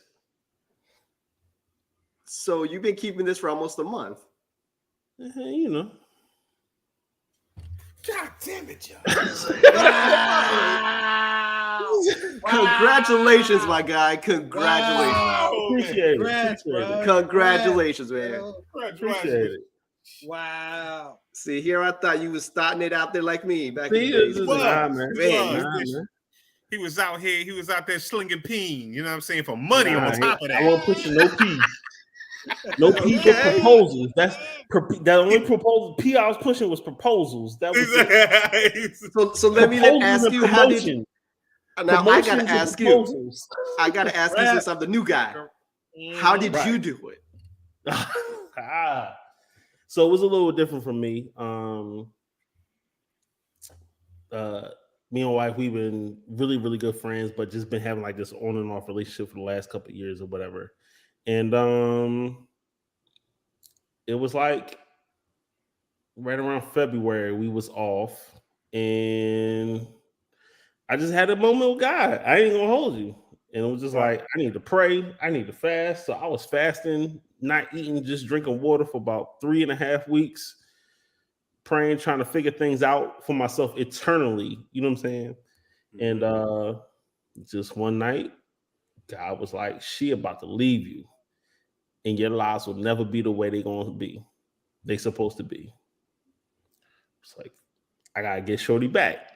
So you've been keeping this for almost a month. You know. God damn it, Joe. Congratulations, my guy. Congratulations. Wow. Appreciate it. Congratulations, man. Appreciate it. Wow. See, here I thought you was starting it out there like me back in the days. He was out here. He was out there slinging peen. You know what I'm saying? For money on top of that. I won't push no pee. No P for proposals. That only proposal P I was pushing was proposals. That was so let me ask you, how did now I gotta ask you. I gotta ask you since I'm the new guy. How did you do it? So it was a little different from me. Me and my wife, we've been really, really good friends, but just been having like this on and off relationship for the last couple of years or whatever. And it was like right around February, we was off, and I just had a moment with God. I ain't gonna hold you. And it was just like, I need to pray, I need to fast. So I was fasting, not eating, just drinking water for about 3.5 weeks, praying, trying to figure things out for myself eternally. You know what I'm saying? Mm-hmm. And just one night, God was like, she about to leave you, and your lives will never be the way they're going to be. They supposed to be. It's like, I got to get Shorty back.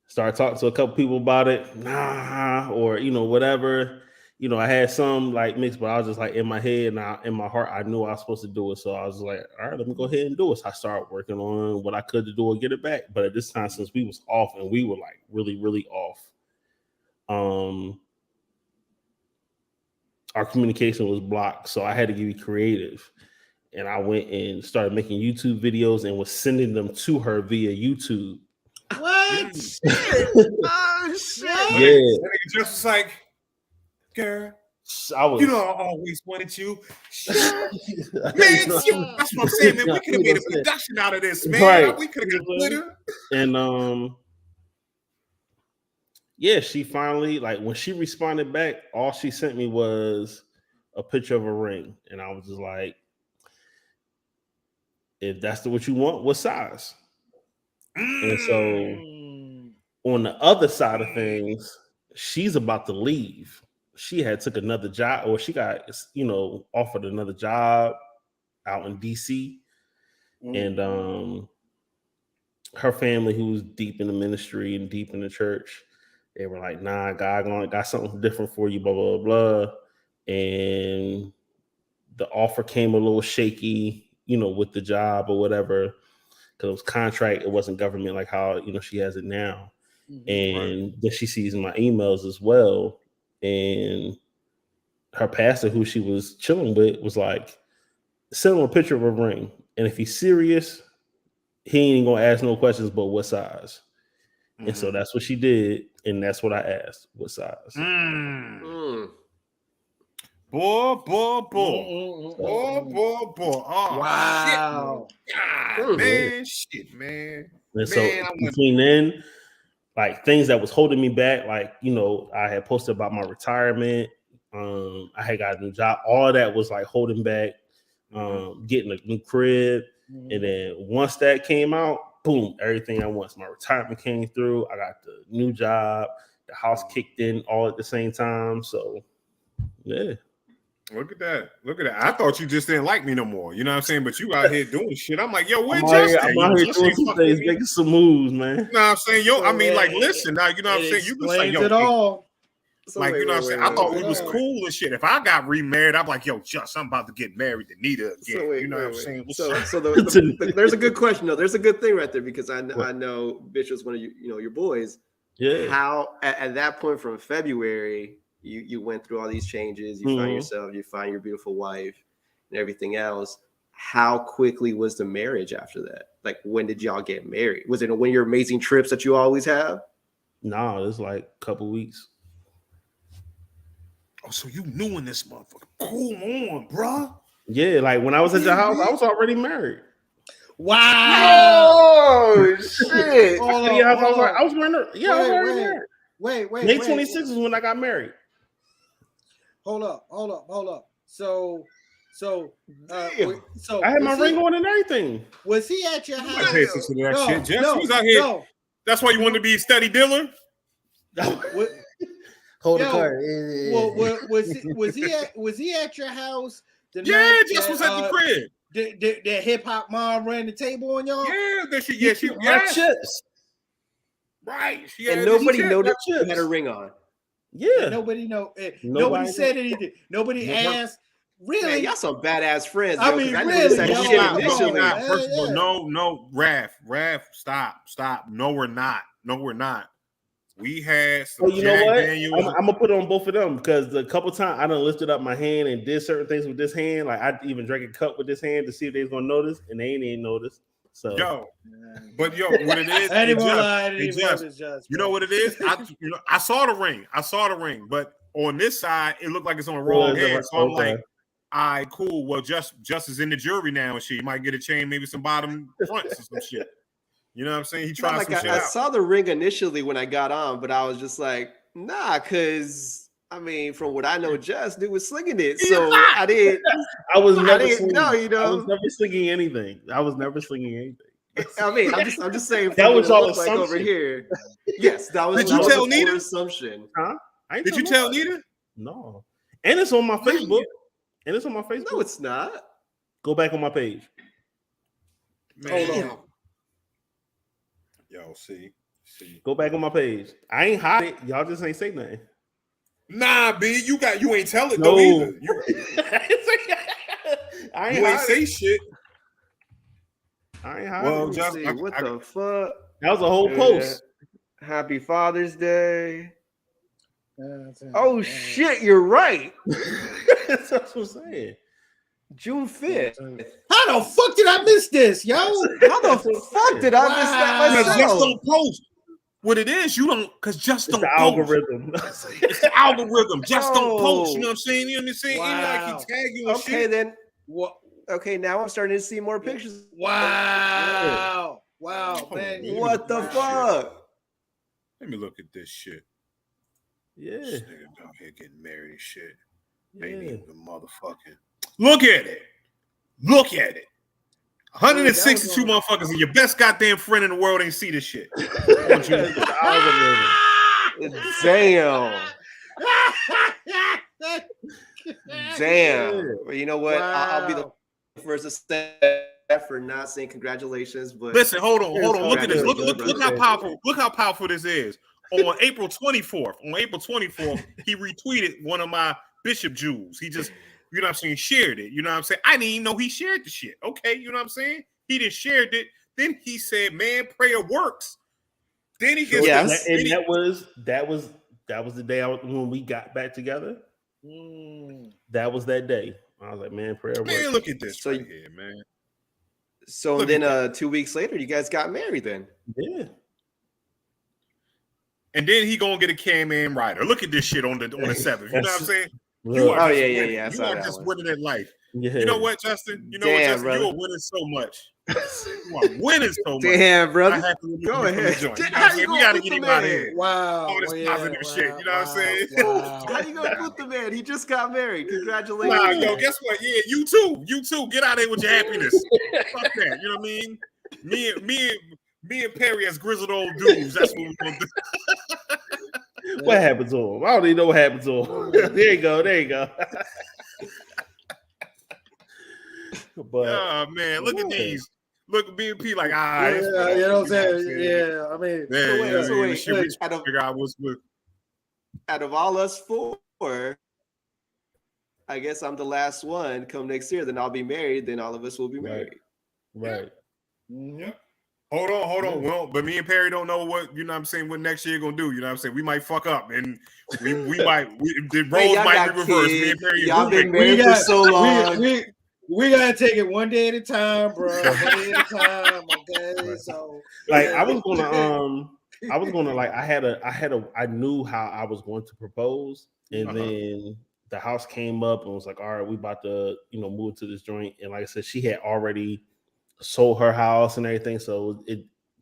Started talking to a couple people about it. Nah, or, whatever. I had some like mixed, but I was just like in my head and in my heart, I knew I was supposed to do it. So I was like, all right, let me go ahead and do it. So I started working on what I could to do and get it back. But at this time, since we was off and we were like really, really off, our communication was blocked. So I had to get creative. And I went and started making YouTube videos and was sending them to her via YouTube. What? Oh, shit. Yeah. Just like, girl, I always wanted you. Man, that's what I'm saying, man. We could have made a production out of this, man. Right. We could have got glitter. And yeah, she finally, like, when she responded back, all she sent me was a picture of a ring. And I was just like, if that's what you want, what size? And so on the other side of things, she's about to leave. She had took another job, or she got, offered another job out in DC. And her family, who's deep in the ministry and deep in the church, they were like, nah, God got something different for you, blah, blah, blah. And the offer came a little shaky, with the job or whatever, because it was contract. It wasn't government like how, she has it now. Mm-hmm. And then she sees my emails as well. And her pastor, who she was chilling with, was like, send him a picture of a ring. And if he's serious, he ain't gonna ask no questions but what size. Mm-hmm. And so that's what she did. And that's what I asked, what size. Boy. Oh, wow. Shit, God, man. Shit, man. And so between then, like, things that was holding me back, like, I had posted about my retirement. I had got a new job. All of that was like holding back, getting a new crib. Mm-hmm. And then once that came out, boom, everything at once. My retirement came through. I got the new job. The house kicked in all at the same time. So, yeah. Look at that. I thought you just didn't like me no more. You know what I'm saying? But you out here doing shit. I'm like, yo, where Justin? I'm out here doing some things, making some moves, man. You know what I'm saying? Yo, I mean, like, listen, now, you know what I'm saying? You just like, yo, it all. Like, you know what I'm saying? I thought we was cool and shit. If I got remarried, I'm like, yo, Just, I'm about to get married to Nita again. You know what I'm saying? So there's a good question, though. There's a good thing right there, because I know Bitch was one of your boys. Yeah. How at that point from February, you went through all these changes, you found yourself, you find your beautiful wife and everything else. How quickly was the marriage after that? Like, when did y'all get married? Was it one of your amazing trips that you always have? No, it was like a couple weeks. Oh, so you knew in this motherfucker. Cool on, bro. Yeah, like when I was at your house, I was already married. Wow. Oh, shit. I was already married. Wait. May 26th is when I got married. Hold up. So I had my ring on and everything. Was he at your house? Pay attention to that shit, Jeff. He was out here. No. That's why you wanted to be a steady dealer. Hold the card. Was he at your house? Yeah, Just was at the crib. The hip hop mom ran the table on y'all. Yeah, she chips. Right. And nobody noticed she had a ring on. Yeah. Nobody said anything. Nobody asked. Really? Man, y'all some badass friends. I mean, really? First of all, no, Raph, stop. No, we're not. We had some Jack Daniels. I'm gonna put it on both of them because a couple times I done lifted up my hand and did certain things with this hand. Like I even drank a cup with this hand to see if they was gonna notice, and they ain't notice. So what it is? I didn't lie. You know what it is? I saw the ring, but on this side it looked like it's on the wrong hand. So I'm like, all right, cool. Well, just is in the jury now, and she might get a chain, maybe some bottom fronts or some shit. You know what I'm saying? He tried some shit out. I saw the ring initially when I got on, but I was just like, nah, because I mean, from what I know, Just dude was slinging it. So I didn't. I was never slinging anything. I mean, I'm just saying. That was all like over here. Yes, that was. Did you tell Nita? Assumption? Huh? Did you tell Nita? No. And it's on my Facebook. No, it's not. Go back on my page. Man. Hold on. Yo, see. Go back on my page. I ain't hide it. Y'all just ain't say nothing. Nah, B, you ain't tell it though either. I ain't say shit. I ain't hiding. Well, just what the fuck? That was a whole post. Happy Father's Day. Oh shit, you're right. That's what I'm saying. June 5th. How the fuck did I miss this, yo? How the fuck did I miss that myself? Just don't post. What it is, you don't, because just don't post. Algorithm. It's the algorithm. Just don't post. You know what I'm saying? You know what I'm saying? Wow. Like he tag you and shit. Then what? Okay, now I'm starting to see more pictures. Wow, man. What the fuck? Let me look at this shit. Yeah. This nigga down here getting married and shit. Maybe the motherfucking. Look at it. 162 motherfuckers and your best goddamn friend in the world ain't see this shit. Damn. Damn. Well, you know what? Wow. I'll be the first to say for not saying congratulations. But listen, hold on. Look at this. Look how powerful. Look how powerful this is. On April 24th, he retweeted one of my Bishop Jews. He just, you know what I'm saying, shared it. You know what I'm saying? I didn't even know he shared the shit. Okay, you know what I'm saying? He just shared it. Then he said, "Man, prayer works." Then he gets that was the day when we got back together. That was that day. I was like, "Man, prayer works." Man, look at this right here, man. So look, then 2 weeks later, you guys got married. Then yeah. And then he gonna get a Cam-Man rider. Look at this shit on the 7th. You know what I'm saying? You are just winning at life. Yeah. You know what, Justin? You know what, Justin? Brother. You are winning so much. You are winning so much. Damn, brother. Go ahead. You know we gotta get him out of here. Wow. All this positive shit. You know what I'm saying? Wow. How you gonna put the man? He just got married. Congratulations. Wow, yo, guess what? Yeah, you too. Get out of here with your happiness. Fuck that. You know what I mean? Me and Perry as grizzled old dudes. That's what we're gonna do. What happened to him? I don't even know what happened to him. There you go. But oh man, look at these. Look at B&P like you know what I'm saying? Yeah, I mean, wait. Out of all us four, I guess I'm the last one. Come next year, then I'll be married. Then all of us will be married. Right. Yeah. Hold on. Well, but me and Perry don't know what, you know what I'm saying, what next year gonna do. You know what I'm saying? We might fuck up and the roles might be reversed. Me and Perry, y'all been married for so long. We gotta take it one day at a time, bro. One day at a time. Okay. So like I was gonna like I knew how I was going to propose, and then the house came up and was like, all right, we about to, move to this joint. And like I said, she had already sold her house and everything, so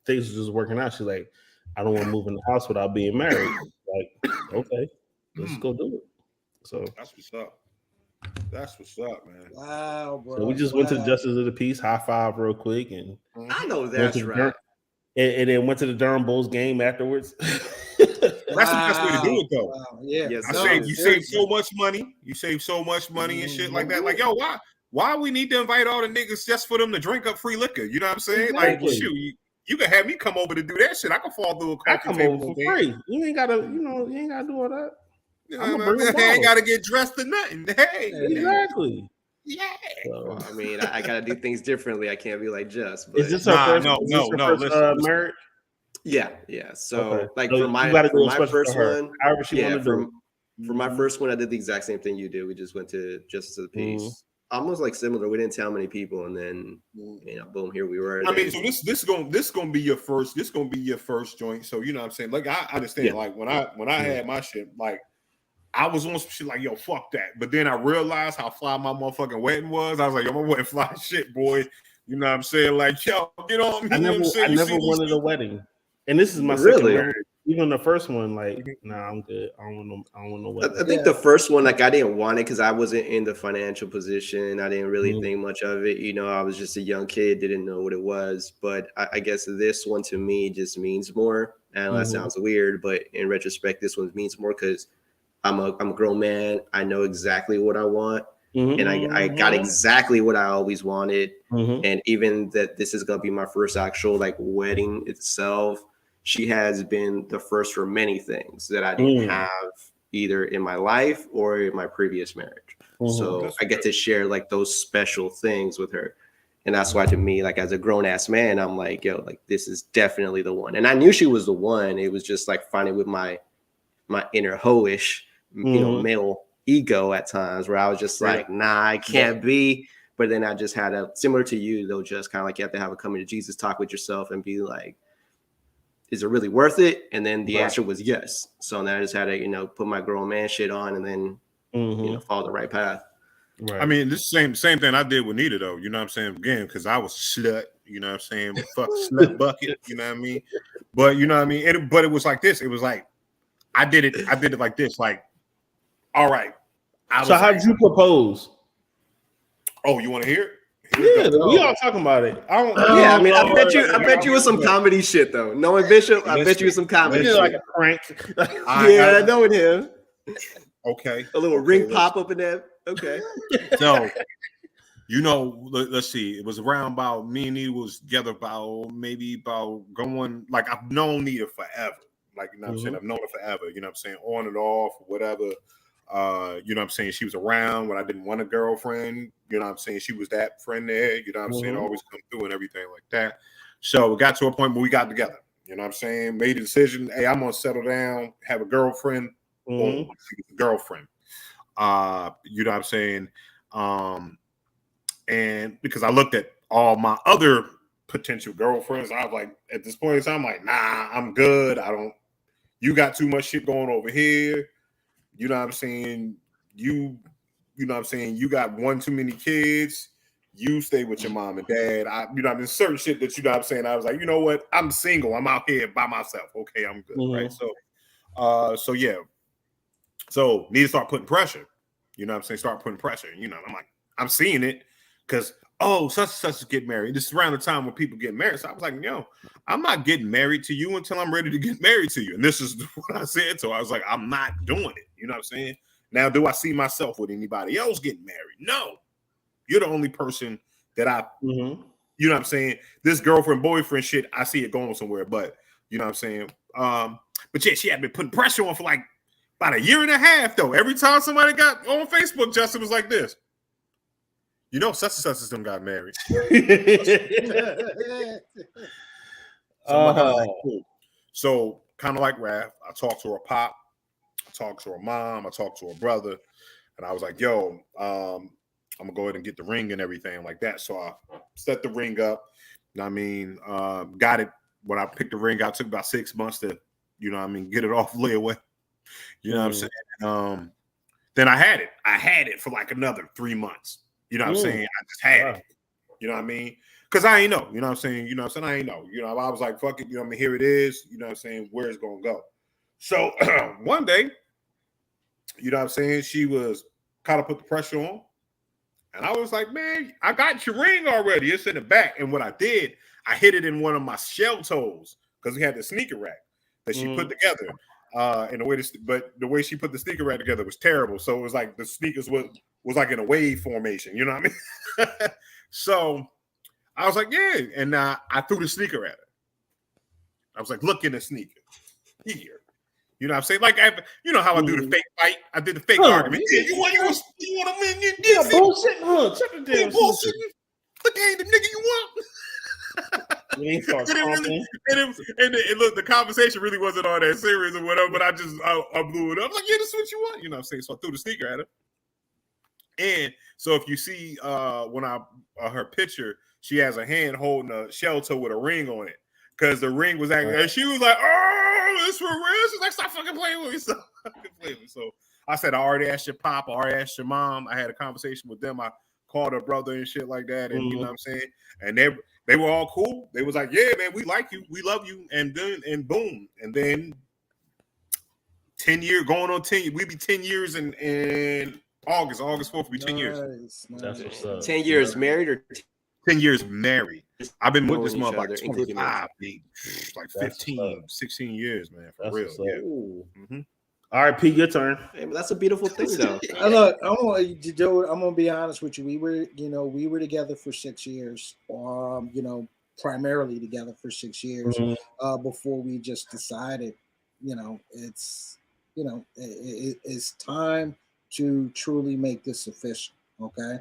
things were just working out. She's like, I don't want to move in the house without being married. Like, okay, let's go do it. So that's what's up, man. Wow, bro. So we just went to the Justice of the Peace, high five real quick, and I know that's right. And then went to the Durham Bulls game afterwards. That's the best way to do it, though. Wow. Yeah, yes, you save so much money. You save so much money and shit like that. Like, yo, why we need to invite all the niggas just for them to drink up free liquor? You know what I'm saying? Exactly. Like, shoot, you can have me come over to do that shit. I can fall through a coffee table for free. You ain't gotta do all that. I ain't got to get dressed or nothing. Hey, exactly. Yeah. So, I mean, I got to do things differently. I can't be like just. But... Is this her first? Marriage? Yeah. So, okay. like so for my first one, however she wanted to do. For my first one, I did the exact same thing you did. We just went to Justice of the Peace. Almost like similar. We didn't tell many people, and then boom, here we were. I mean, so this gonna be your first. This gonna be your first joint. So you know what I'm saying. Like I understand. Like when I had my shit, like I was on some shit like yo, fuck that. But then I realized how fly my motherfucking wedding was. I was like, yo, my wedding fly shit, boy. You know what I'm saying? Like yo, get on me. I never wanted a wedding, and this is my second marriage. Even the first one, like, nah, I'm good. I don't want no wedding. I think the first one, like, I didn't want it because I wasn't in the financial position. I didn't really think much of it. You know, I was just a young kid, didn't know what it was. But I guess this one to me just means more. And that sounds weird, but in retrospect, this one means more because I'm a grown man. I know exactly what I want. And I got exactly what I always wanted. And even that this is going to be my first actual, like, wedding itself. She has been the first for many things that I didn't have either in my life or in my previous marriage. So I get to share like those special things with her. And that's why to me, like as a grown ass man, I'm like, yo, like this is definitely the one. And I knew she was the one. It was just like finding with my inner hoish, you know, male ego at times where I was just like, nah, I can't be. But then I just had similar to you though, just kind of like you have to have a coming to Jesus talk with yourself and be like, is it really worth it? And then the answer was yes. So then I just had to, you know, put my grown man shit on and then, you know, follow the right path. Right. I mean, this same thing I did with Nita though. You know what I'm saying? Again, because I was slut. You know what I'm saying? Fuck slut bucket. You know what I mean? But you know what I mean? But it was like this. It was like I did it like this. Like, all right. So how did you propose? Oh, you want to hear it? Yeah, we all talking about it. I bet you was some comedy shit though. Knowing Bishop, I bet you was some comedy shit. Like a prank. I know it him. Okay. A little ring pop up in there. Okay. So, you know, let's see. It was around about me and Nita was together about going like I've known Nita forever. Like, you know what I'm saying? I've known her forever, you know what I'm saying? On and off, whatever. You know what I'm saying? She was around when I didn't want a girlfriend. You know what I'm saying? She was that friend there. You know what I'm saying? Always come through and everything like that. So we got to a point where we got together. You know what I'm saying? Made a decision. Hey, I'm going to settle down, have a girlfriend. Boom. She was a girlfriend. You know what I'm saying? And because I looked at all my other potential girlfriends, I was like, at this point in time, I'm like, nah, I'm good. You got too much shit going over here. You know what I'm saying? You know what I'm saying? You got one too many kids. You stay with your mom and dad. You know, I mean, certain shit that you know what I'm saying. I was like, you know what? I'm single. I'm out here by myself. Okay, I'm good. Right. So yeah. So need to start putting pressure. You know what I'm saying? Start putting pressure. You know, I'm like, I'm seeing it because such and such is getting married. This is around the time when people get married. So I was like, yo, I'm not getting married to you until I'm ready to get married to you. And this is what I said to her. I was like, I'm not doing it. You know what I'm saying? Now, do I see myself with anybody else getting married? No. You're the only person that you know what I'm saying? This girlfriend, boyfriend shit, I see it going somewhere. But you know what I'm saying? But yeah, she had been putting pressure on for like about a year and a half, though. Every time somebody got on Facebook, Justin was like this. You know, such and such as them got married. So kind of like Raph, I talked to her pop, I talked to her mom, I talked to her brother, and I was like, yo, I'm gonna go ahead and get the ring and everything like that. So I set the ring up. You know what I mean? Got it when I picked the ring out. It took about 6 months to, you know what I mean, get it off layaway. You know what I'm saying? Then I had it. I had it for like another 3 months. You know what I'm saying? I just had it. You know what I mean? Because I ain't know. You know what I'm saying? You know what I'm saying? I ain't know. You know, I was like, fuck it. You know what I mean? Here it is. You know what I'm saying? Where it's going to go. So one day, you know what I'm saying? She was kind of put the pressure on. And I was like, man, I got your ring already. It's in the back. And what I did, I hid it in one of my shell toes because we had the sneaker rack that she put together. And the way she put the sneaker rack together was terrible. So it was like the sneakers was like in a wave formation. You know what I mean? So I was like, yeah. And I threw the sneaker at her. I was like, look in the sneaker. Here. You know what I'm saying? Like, you know how I do the fake fight? I did the fake argument. Yeah, you want a million? Yeah, bullshit. Check the damn bullshit. Look, ain't the nigga you want. and look, the conversation really wasn't all that serious or whatever, but I blew it up. I was like, yeah, this is what you want. You know what I'm saying? So I threw the sneaker at her. And so if you see when her picture, she has a hand holding a shell toe with a ring on it. Because the ring was acting, and she was like, "Oh, it's for real." She's like, "Stop fucking playing with me." So I said, "I already asked your pop. I already asked your mom." I had a conversation with them. I called her brother and shit like that, and you know what I'm saying. And they were all cool. They was like, "Yeah, man, we like you, we love you," and boom, and then 10 years going on 10. We be 10 years in August 4th will be 10 years. That's what's up. 10 years married or 10 years married. I've been with this mother like 25, like 15, 16 years, man. For real. Yeah. Mm-hmm. All right, Pete, your turn. Hey, but that's a beautiful thing, though. Look, I'm gonna be honest with you. We were together for 6 years. Primarily together for 6 years before we just decided, it's time to truly make this official. Okay.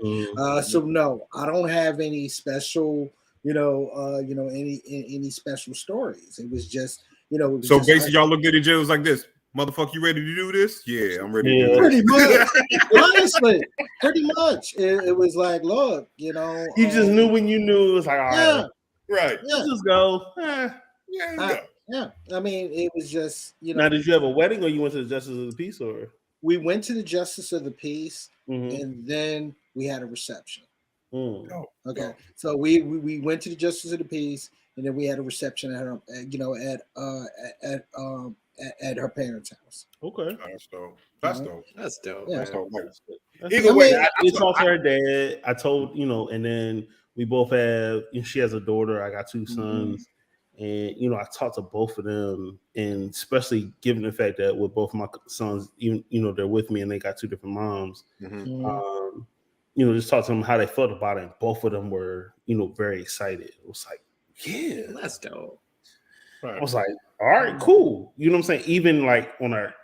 So no, I don't have any special, any special stories. It was just, So basically, y'all looked at each other was like this. Motherfucker, you ready to do this? Yeah, I'm ready to do this. Pretty much. Honestly, pretty much. It was like, look, you just knew when you knew. It was like, all right. Right. Yeah. Let's just go. Yeah. I mean, it was just, Now, did you have a wedding or you went to the Justice of the Peace? Or we went to the Justice of the Peace and then we had a reception. Okay. So we went to the Justice of the Peace and then we had a reception at her, at her parents' house. Okay. That's dope. That's dope. That's dope. Yeah. That's dope. Either way, I talked to her dad. I told, and then we both have, she has a daughter. I got two sons. And, I talked to both of them. And especially given the fact that with both of my sons, even, they're with me and they got two different moms. Just talk to them how they felt about it. And both of them were, very excited. It was like, yeah. That's dope. Right. I was like, all right, cool. You know what I'm saying? Even like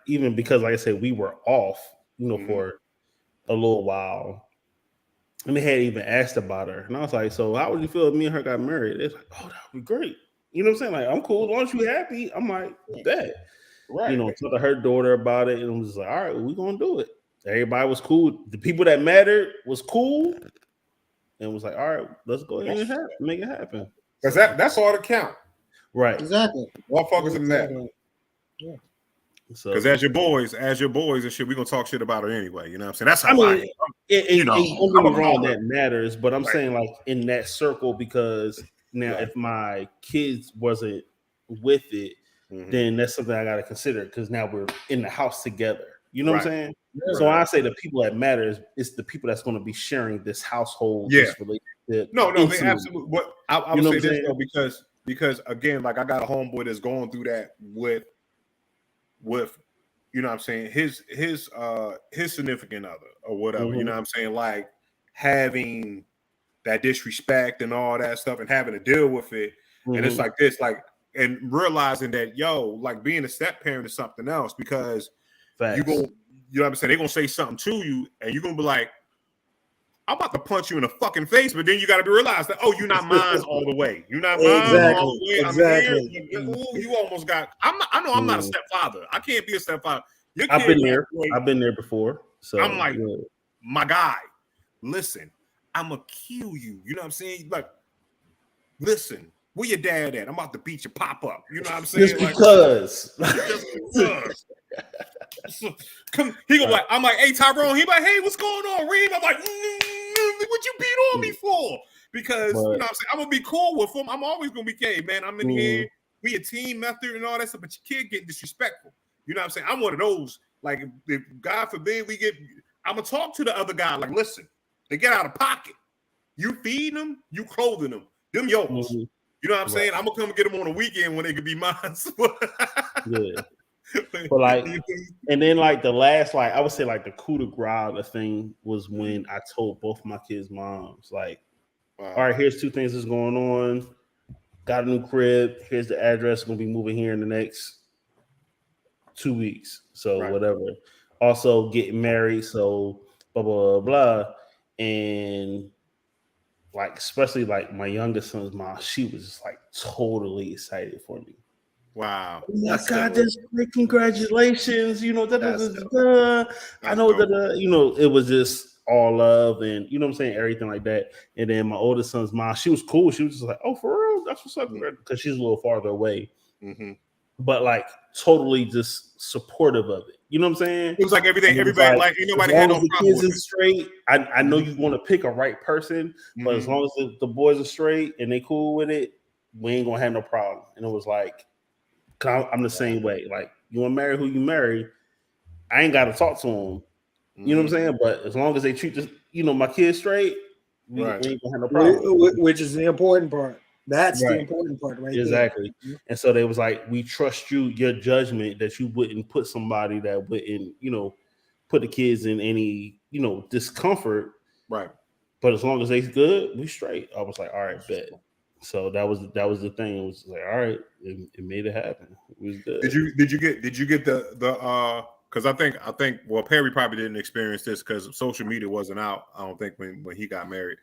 even because, like I said, we were off, for a little while. And they had even asked about her. And I was like, so how would you feel if me and her got married? It's like, oh, that would be great. You know what I'm saying? Like, I'm cool. As long as you're happy, I'm like, that. Right. Talked to her daughter about it. And I was like, all right, well, we're going to do it. Everybody was cool. The people that mattered was cool. And was like, all right, let's go ahead and make it happen. Because that's all that count. Right. Exactly. Motherfuckers in that. Yeah. Because as your boys and shit, we're gonna talk shit about her anyway. You know what I'm saying? That's how don't get me wrong, that matters, but I'm saying like in that circle, because now if my kids wasn't with it, then that's something I gotta consider because now we're in the house together. You know what I'm saying? Yeah. So I say the people that matters is the people that's gonna be sharing this household, this relationship. No, they absolutely. But I would say this though, because again, like I got a homeboy that's going through that with you know what I'm saying, his significant other or whatever, you know what I'm saying, like having that disrespect and all that stuff and having to deal with it. And it's like this, like, and realizing that, like being a step parent is something else because you know what I'm saying, they're gonna say something to you and you're gonna be like, I'm about to punch you in the fucking face, but then you got to realize that, you're not mine all the way. You're not mine all the way. Exactly. You almost got. I know I'm not a stepfather. I can't be a stepfather. I've been there. I've been there before. So I'm like, my guy, listen, I'm gonna kill you. You know what I'm saying? Like, listen, where your dad at? I'm about to beat your pop up. You know what I'm saying? Just because. He go like, I'm like, hey Tyrone. He like, hey, what's going on, Reem? I'm like, what you beat on me for? Because you know what I'm saying, I'm gonna be cool with him. I'm always gonna be, hey man, I'm in here. We a team method and all that stuff, but your kid getting disrespectful. You know what I'm saying? I'm one of those. Like, if God forbid I'm gonna talk to the other guy. Like, listen, they get out of pocket. You feeding them, you clothing them. Them yours. You know what I'm saying? I'm gonna come and get them on a weekend when they could be mine. Yeah. But like, and then like the last, like I would say, like the coup de grace thing was when I told both my kids' moms, like, all right, here's two things that's going on. Got a new crib. Here's the address. Gonna be moving here in the next 2 weeks. So whatever. Also getting married. So blah, blah, blah, blah. And like, especially like my youngest son's mom, she was just like totally excited for me. Wow. Oh my God, that's great. Congratulations. You know, I know that, you know, it was just all love and, you know what I'm saying? Everything like that. And then my oldest son's mom, she was cool. She was just like, oh, for real? That's what's up. Because she's a little farther away. Mm-hmm. But like totally just supportive of it. You know what I'm saying? It was like everybody, ain't nobody had no the kids are straight. I know you want to pick a right person, but as long as the boys are straight and they cool with it, we ain't gonna have no problem. And it was like, I'm the same way. Like, you want to marry who you marry, I ain't got to talk to them. You know what I'm saying? But as long as they treat this, you know, my kids straight, we ain't gonna have no problem. Which is the important part. That's the important part, right? Exactly. There. And so they was like, we trust you, your judgment, that you wouldn't put somebody that wouldn't, you know, put the kids in any, you know, discomfort. Right. But as long as they good, we straight. I was like, all right, bet. So that was the thing. It was like, all right, it made it happen. It was good. Did you get the because I think well, Perry probably didn't experience this because social media wasn't out. I don't think when he got married.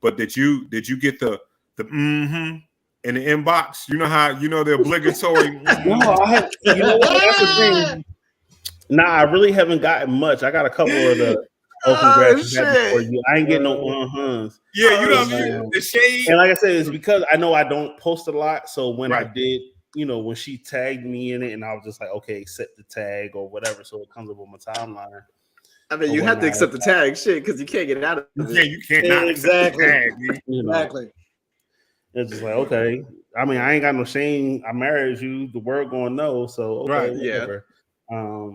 But did you get the in the inbox? You know how the obligatory. No, I have. You know what? That's the thing. Nah, I really haven't gotten much. I got a couple of the. Congrats for you. I ain't getting no huns. Yeah, you know what I mean? The shade. And like I said, it's because I know I don't post a lot. So when I did, you know, when she tagged me in it, and I was just like, okay, accept the tag or whatever, so it comes up on my timeline. I mean, you have to accept the tag, shit, because you can't get out of it. Yeah, you can't not accept the tag. You know? Exactly. It's just like, okay. I mean, I ain't got no shame. I married you. The world gonna know. So okay, whatever. Yeah.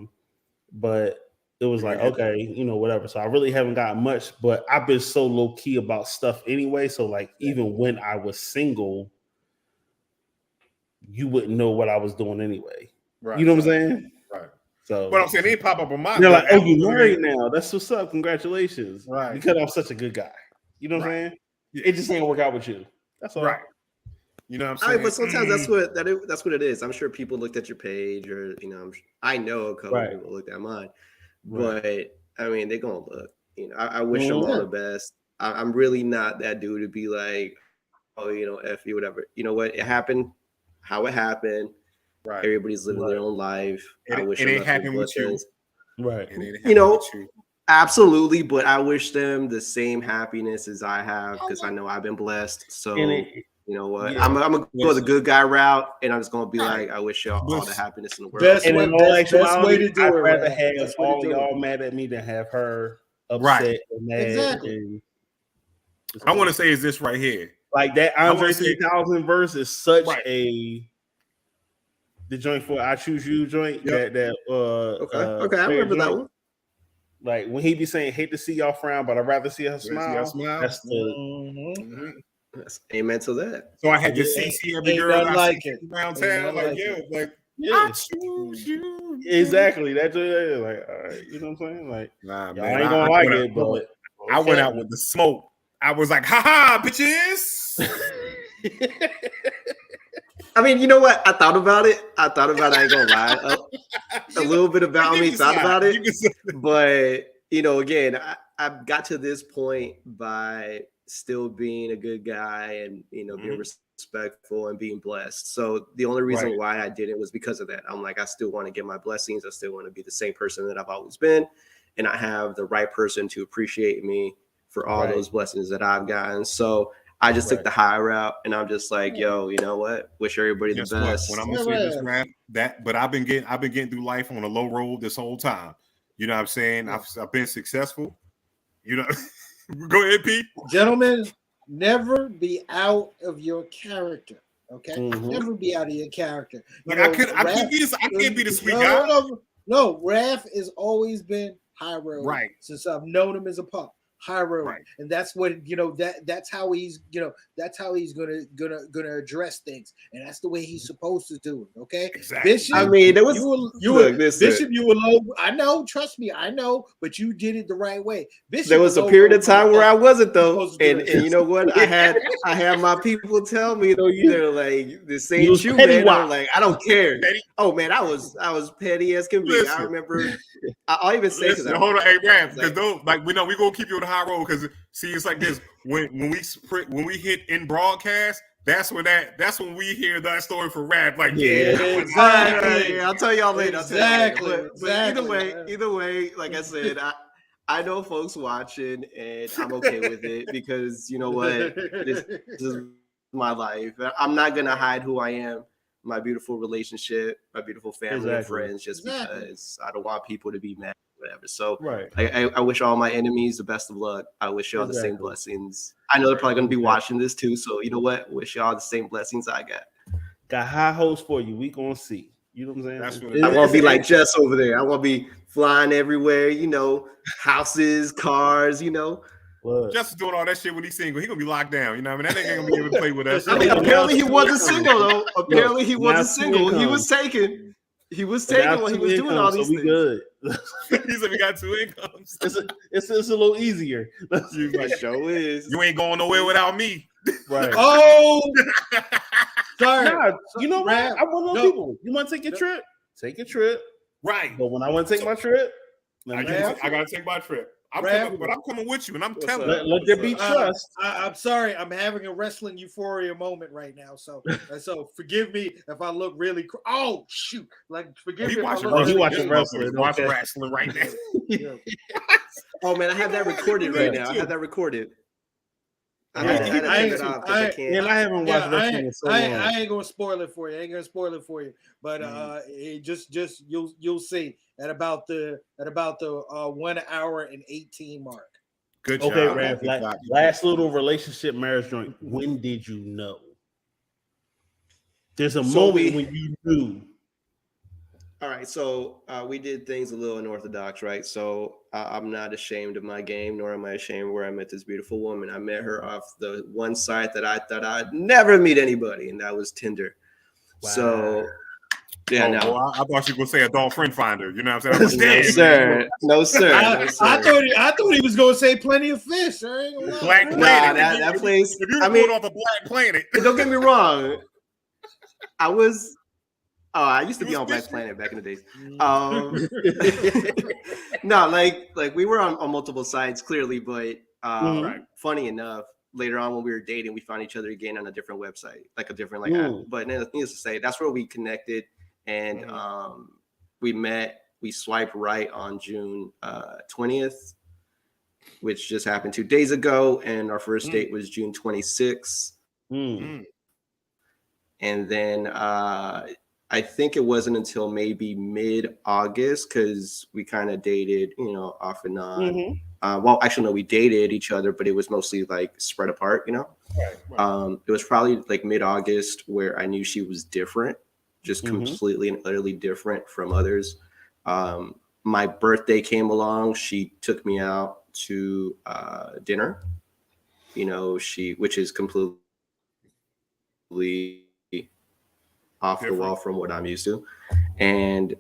But it was like, okay, you know, whatever. So I really haven't got much, but I've been so low key about stuff anyway. So like, even when I was single, you wouldn't know what I was doing anyway. Right. You know what I'm saying? Right. So, but I'm saying they pop up on my. They're like, oh, you married now? That's what's up. Congratulations. Right. Because I'm such a good guy. You know what I'm saying? It just ain't work out with you. That's all. Right. You know what I'm saying? But sometimes that's what it is. I'm sure people looked at your page, or you know, I know a couple people looked at mine. But I mean, they're gonna look. You know, I wish them all the best. I'm really not that dude to be like, oh, you know, F you, whatever. You know what? It happened, how it happened. Right. Everybody's living their own life. I wish it ain't happening with you. Right. You know, absolutely. But I wish them the same happiness as I have, because I know I've been blessed. So you know what? I'm gonna go the good guy route, and I'm just gonna be like, I wish y'all all the happiness in the world. Best way to do it. I'd rather have all y'all mad at me than have her upset or mad. Exactly. I want to say is this right here. Like that Andre 3000 verse is such the joint for I Choose You joint. Okay, I remember that one. Like when he be saying, hate to see y'all frown, but I'd rather see her smile. That's the amen to that. So I had to see every girl I see around town. Like, I choose you. Exactly. That's like, all right, you know what I'm saying? Like, nah, man, I ain't gonna like it, but I went out with the smoke. I was like, ha bitches. I mean, you know what? I thought about it. I ain't gonna lie. A little bit about me thought about it. But, you know, again, I got to this point by still being a good guy and, you know, being respectful and being blessed. So the only reason why I did it was because of that. I'm like, I still want to get my blessings. I still want to be the same person that I've always been. And I have the right person to appreciate me for all those blessings that I've gotten. So I just took the high route, and I'm just like, yo, you know what? Wish everybody the best. When I'm gonna say this, rap, but I've been getting through life on a low road this whole time. You know what I'm saying? I've been successful. You know, go ahead, Pete. Gentlemen, never be out of your character. Okay, never be out of your character. Like I can't be the sweet guy. No, Raph has always been high road. Right. Since I've known him as a pup. high road, and that's what that's how he's gonna address things, and that's the way he's supposed to do it. Okay, exactly. Bishop, I mean, there was Bishop. You were low. I know, trust me, I know, but you did it the right way. Bishop, there was a period of time where I wasn't though, and you know what? I had my people tell me though, they're like, "This ain't you, man." I'm like, I don't care. Oh man, I was petty as can be. I remember. I'll even say because hold on, hey man, because those like we know we're gonna keep you on the high road because see it's like this when we hit in broadcast. That's when we hear that story for rap. Like, exactly. I'll tell y'all later. Exactly. But either way, like I said, I know folks watching, and I'm okay with it because you know what, this is my life. I'm not gonna hide who I am. My beautiful relationship, my beautiful family and friends, just because I don't want people to be mad, whatever. So I wish all my enemies the best of luck. I wish y'all the same blessings. I know they're probably going to be watching this too. So you know what? Wish y'all the same blessings I got. Got high hopes for you. We gonna see. You know what I'm saying? That's what I want to be like Jess over there. I want to be flying everywhere. You know, houses, cars. You know. Just doing all that shit when he's single, he gonna be locked down. You know what I mean? That nigga ain't gonna be able to play with us. I mean, apparently he wasn't single though. Apparently he wasn't single. He was taken. He was taken when he was doing all these things. Good. He said we got 2 incomes. It's a little easier. Show is. You ain't going nowhere without me. Right. Oh, sorry. Nah, you know what? I want those people. You want to take your trip? Take your trip. Right. But when I want to take my trip, I gotta take my trip. I'm coming with you, and I'm telling you. Let there be trust. I'm sorry, I'm having a wrestling euphoria moment right now. So forgive me if I look really. Oh shoot! Like forgive me. He watching wrestling. Watching wrestling right now. Oh man, I have that recorded right now. I have that recorded. I haven't watched wrestling in so long. I ain't gonna spoil it for you. But just you'll see at about the 1 hour and 18 mark. Good job. Okay, Raph. Last little relationship marriage joint. When did you know? There's a moment when you knew. All right, so we did things a little unorthodox, right? So I'm not ashamed of my game, nor am I ashamed where I met this beautiful woman. I met her off the one site that I thought I'd never meet anybody, and that was Tinder. Wow. So, yeah, I thought you were going to say adult friend finder. You know what I'm saying? No, sir. I thought he was going to say Plenty of Fish. Black Planet. That place. If you're going off a Black Planet. Don't get me wrong. I used to be on Black Planet back in the days. No, like we were on multiple sites clearly, but funny enough, later on when we were dating, we found each other again on a different website, like a different app. But needless to say, that's where we connected, and we met. We swiped right on June 20th, which just happened 2 days ago, and our first date was June 26th. And then I think it wasn't until maybe mid-August because we kind of dated, off and on. Well, actually, no, we dated each other, but it was mostly like spread apart, Right. It was probably like mid-August where I knew she was different, just completely and utterly different from others. My birthday came along. She took me out to dinner, which is completely off the wall from what I'm used to, and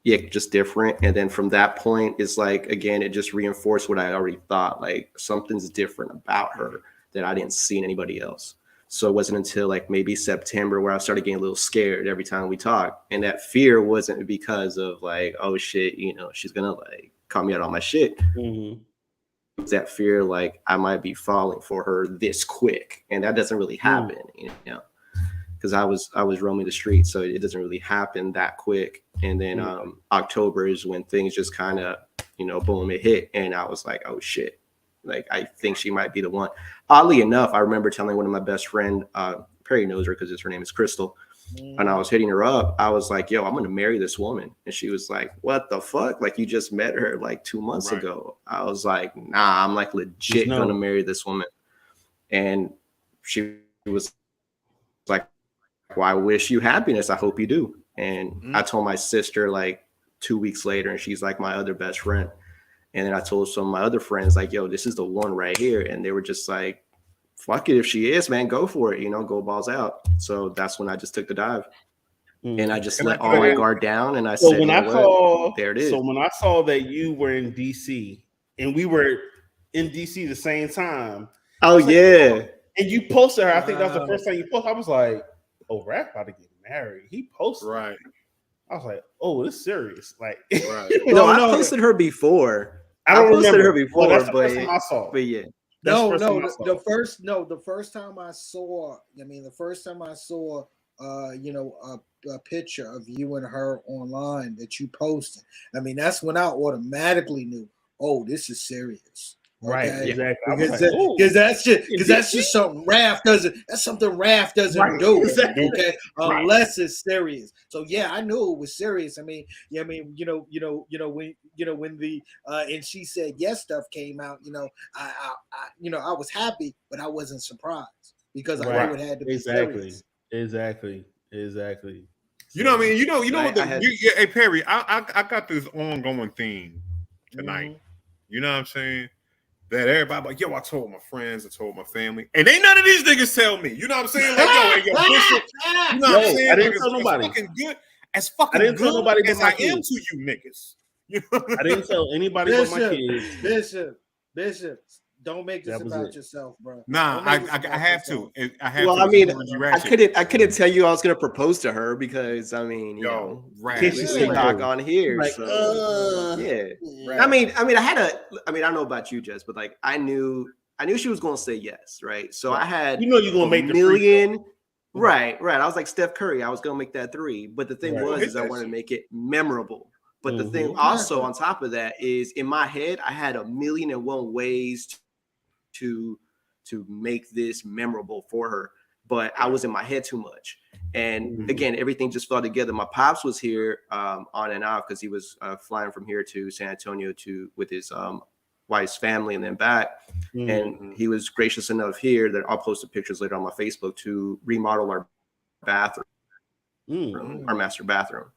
just different. And then from that point, it's like, again, it just reinforced what I already thought, like something's different about her that I didn't see in anybody else. So it wasn't until like maybe September where I started getting a little scared every time we talked. And that fear wasn't because of like, oh shit, she's gonna like call me out on my shit. That fear, like I might be falling for her this quick, and that doesn't really happen, because I was roaming the streets, so it doesn't really happen that quick. And then October is when things just kind of, boom, it hit, and I was like, oh shit, like I think she might be the one. Oddly enough, I remember telling one of my best friend, Perry knows her because her name is Crystal, and I was hitting her up. I was like, yo, I'm gonna marry this woman, and she was like, what the fuck? Like you just met her like 2 months ago. I was like, nah, I'm like legit gonna marry this woman, and she was like, well, I wish you happiness. I hope you do. And I told my sister like 2 weeks later, and she's like my other best friend. And then I told some of my other friends, like, yo, this is the one right here. And they were just like, fuck it. If she is, man, go for it. You know, go balls out. So that's when I just took the dive. And I just let all my guard down. And I said, when I saw, there it is. So when I saw that you were in DC and we were in DC the same time. Oh, yeah. Like, and you posted her. I think that was the first time you posted. I was like, oh, Raph about to get married. He posted. Right. I was like, oh, it's serious. Like, right. No, I posted her before. I posted her before, well, that's the first time I saw. But yeah. The first time I saw, a picture of you and her online that you posted. I mean, that's when I automatically knew, oh, this is serious. Right, okay? exactly. Because that's just something Raph doesn't. That's something Raph doesn't do. Exactly. Okay, unless it's serious. So yeah, I knew it was serious. I mean, when the and she said yes stuff came out. I was happy, but I wasn't surprised because I knew it had to be serious. Exactly. You know what I mean? You know what? Hey Perry, I got this ongoing theme tonight. Mm-hmm. You know what I'm saying? That everybody like, yo, I told my friends, I told my family, and ain't none of these niggas tell me. You know what I'm saying? Like, yo, Bishop, you know what I'm saying? I didn't tell nobody. As fucking I didn't tell nobody as I am to you niggas. You know I didn't tell anybody but my kids. Bishop. Don't make this about yourself, bro. Nah, I have to. I have to. I mean, I couldn't tell you I was gonna propose to her because I mean, you know, we talk on here. Like, so, yeah. Right. I mean, I don't know about you, Jess, but like, I knew she was gonna say yes, right? So I had, you're gonna make $1 million. Right. I was like Steph Curry. I was gonna make that 3, but the thing is I wanted to make it memorable. But the thing also on top of that is in my head, I had 1,000,001 ways to make this memorable for her, but I was in my head too much. And again, everything just fell together. My pops was here on and off because he was flying from here to San Antonio with his wife's family and then back. And he was gracious enough here that I'll post the pictures later on my Facebook to remodel our bathroom, our master bathroom.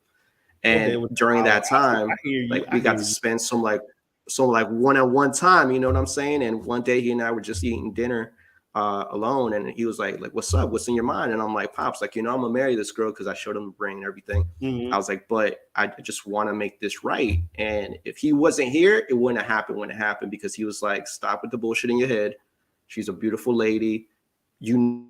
And during that time, we got to spend some one-on-one time, you know what I'm saying? And one day he and I were just eating dinner alone, and he was like, what's up? What's in your mind? And I'm like, Pops, like, I'm gonna marry this girl because I showed him the ring and everything. I was like, but I just want to make this right. And if he wasn't here, it wouldn't have happened when it happened, because he was like, stop with the bullshit in your head. She's a beautiful lady. You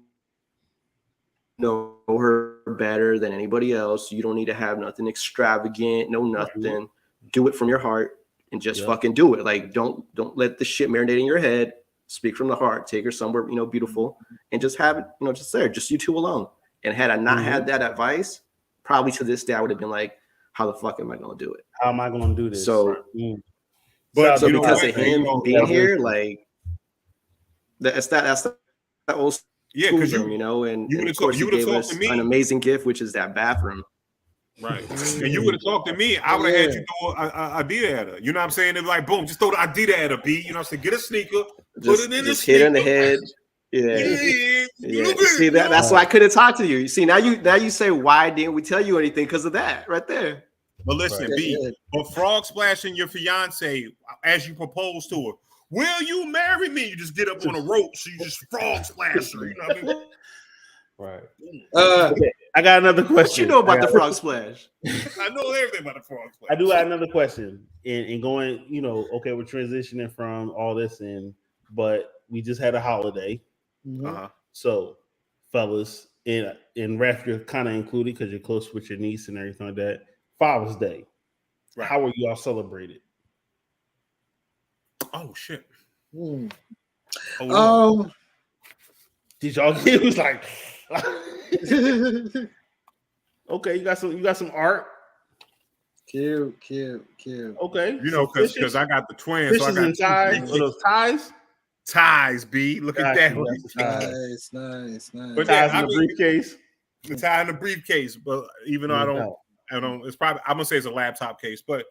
know her better than anybody else. You don't need to have nothing extravagant, nothing. Do it from your heart. And just fucking do it. Like, don't let the shit marinate in your head. Speak from the heart. Take her somewhere, beautiful, and just have it, just there, just you two alone. And had I not had that advice, probably to this day I would have been like, how the fuck am I going to do it? How am I going to do this? So, but so because of him being here, like, that's the old school, because and of course he gave us an amazing gift, which is that bathroom. Right. And you would have talked to me, I would have had you throw a Adidas at her. You know what I'm saying? They're like, boom, just throw the Adidas at her, B. You know what I'm saying? Get a sneaker, put it in the sneaker. Hit her in the head. Yeah. See, that's why I couldn't talk to you. You see, now you say, why didn't we tell you anything? Because of that right there. But listen, B, but frog splashing your fiance as you propose to her, will you marry me? You just get up on a rope, so you just frog splash her. You know what I mean? Right. Okay. I got another question. What you know about the frog splash? I know everything about the frog splash. I do have another question. And going, okay, we're transitioning from all this but we just had a holiday. So, fellas, and Raph, you're kind of included because you're close with your niece and everything like that. Father's Day. Right. How were you all celebrated? Oh shit. Did y'all get? It was like. Okay, you got some art. Cute. Okay, because I got the twins. So I got and ties. Those ties. Ties, B. Look at that. Nice. But ties in the briefcase. The tie in the briefcase. But even though I don't. It's probably, I'm gonna say it's a laptop case. But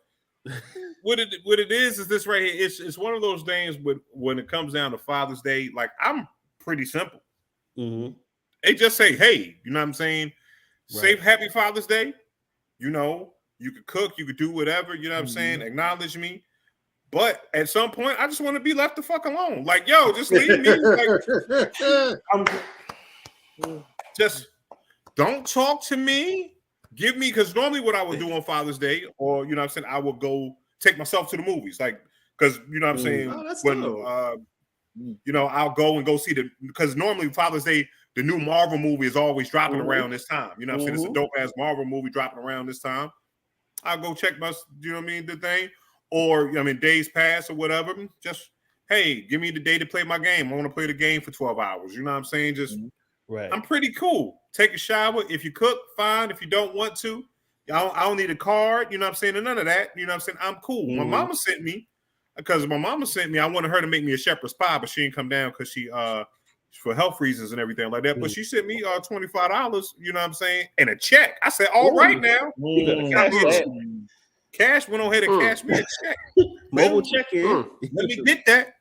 what it is this right here. It's one of those things. When it comes down to Father's Day, like, I'm pretty simple. They just say, hey, you know what I'm saying? Say happy Father's Day. You could cook, you could do whatever, you know what I'm saying? Acknowledge me. But at some point, I just want to be left the fuck alone. Like, yo, just leave me. Just don't talk to me. Give me, because normally what I would do on Father's Day, or you know what I'm saying, I would go take myself to the movies. Like, because you know what I'm saying, you know, I'll go see because normally Father's Day, the new Marvel movie is always dropping around this time. You know what I'm saying? It's a dope ass Marvel movie dropping around this time. I'll go check my, you know what I mean, the thing. Or, I mean, days pass or whatever. Just, hey, give me the day to play my game. I want to play the game for 12 hours. You know what I'm saying? Just, I'm pretty cool. Take a shower. If you cook, fine. If you don't want to, I don't need a card. You know what I'm saying? And none of that. You know what I'm saying? I'm cool. My mama sent me, I wanted her to make me a shepherd's pie, but she didn't come down because she, for health reasons and everything like that. But she sent me $25, you know what I'm saying? And a check. I said, all right now. Cash went on ahead and cash me a check. Mobile check in. Let me get that.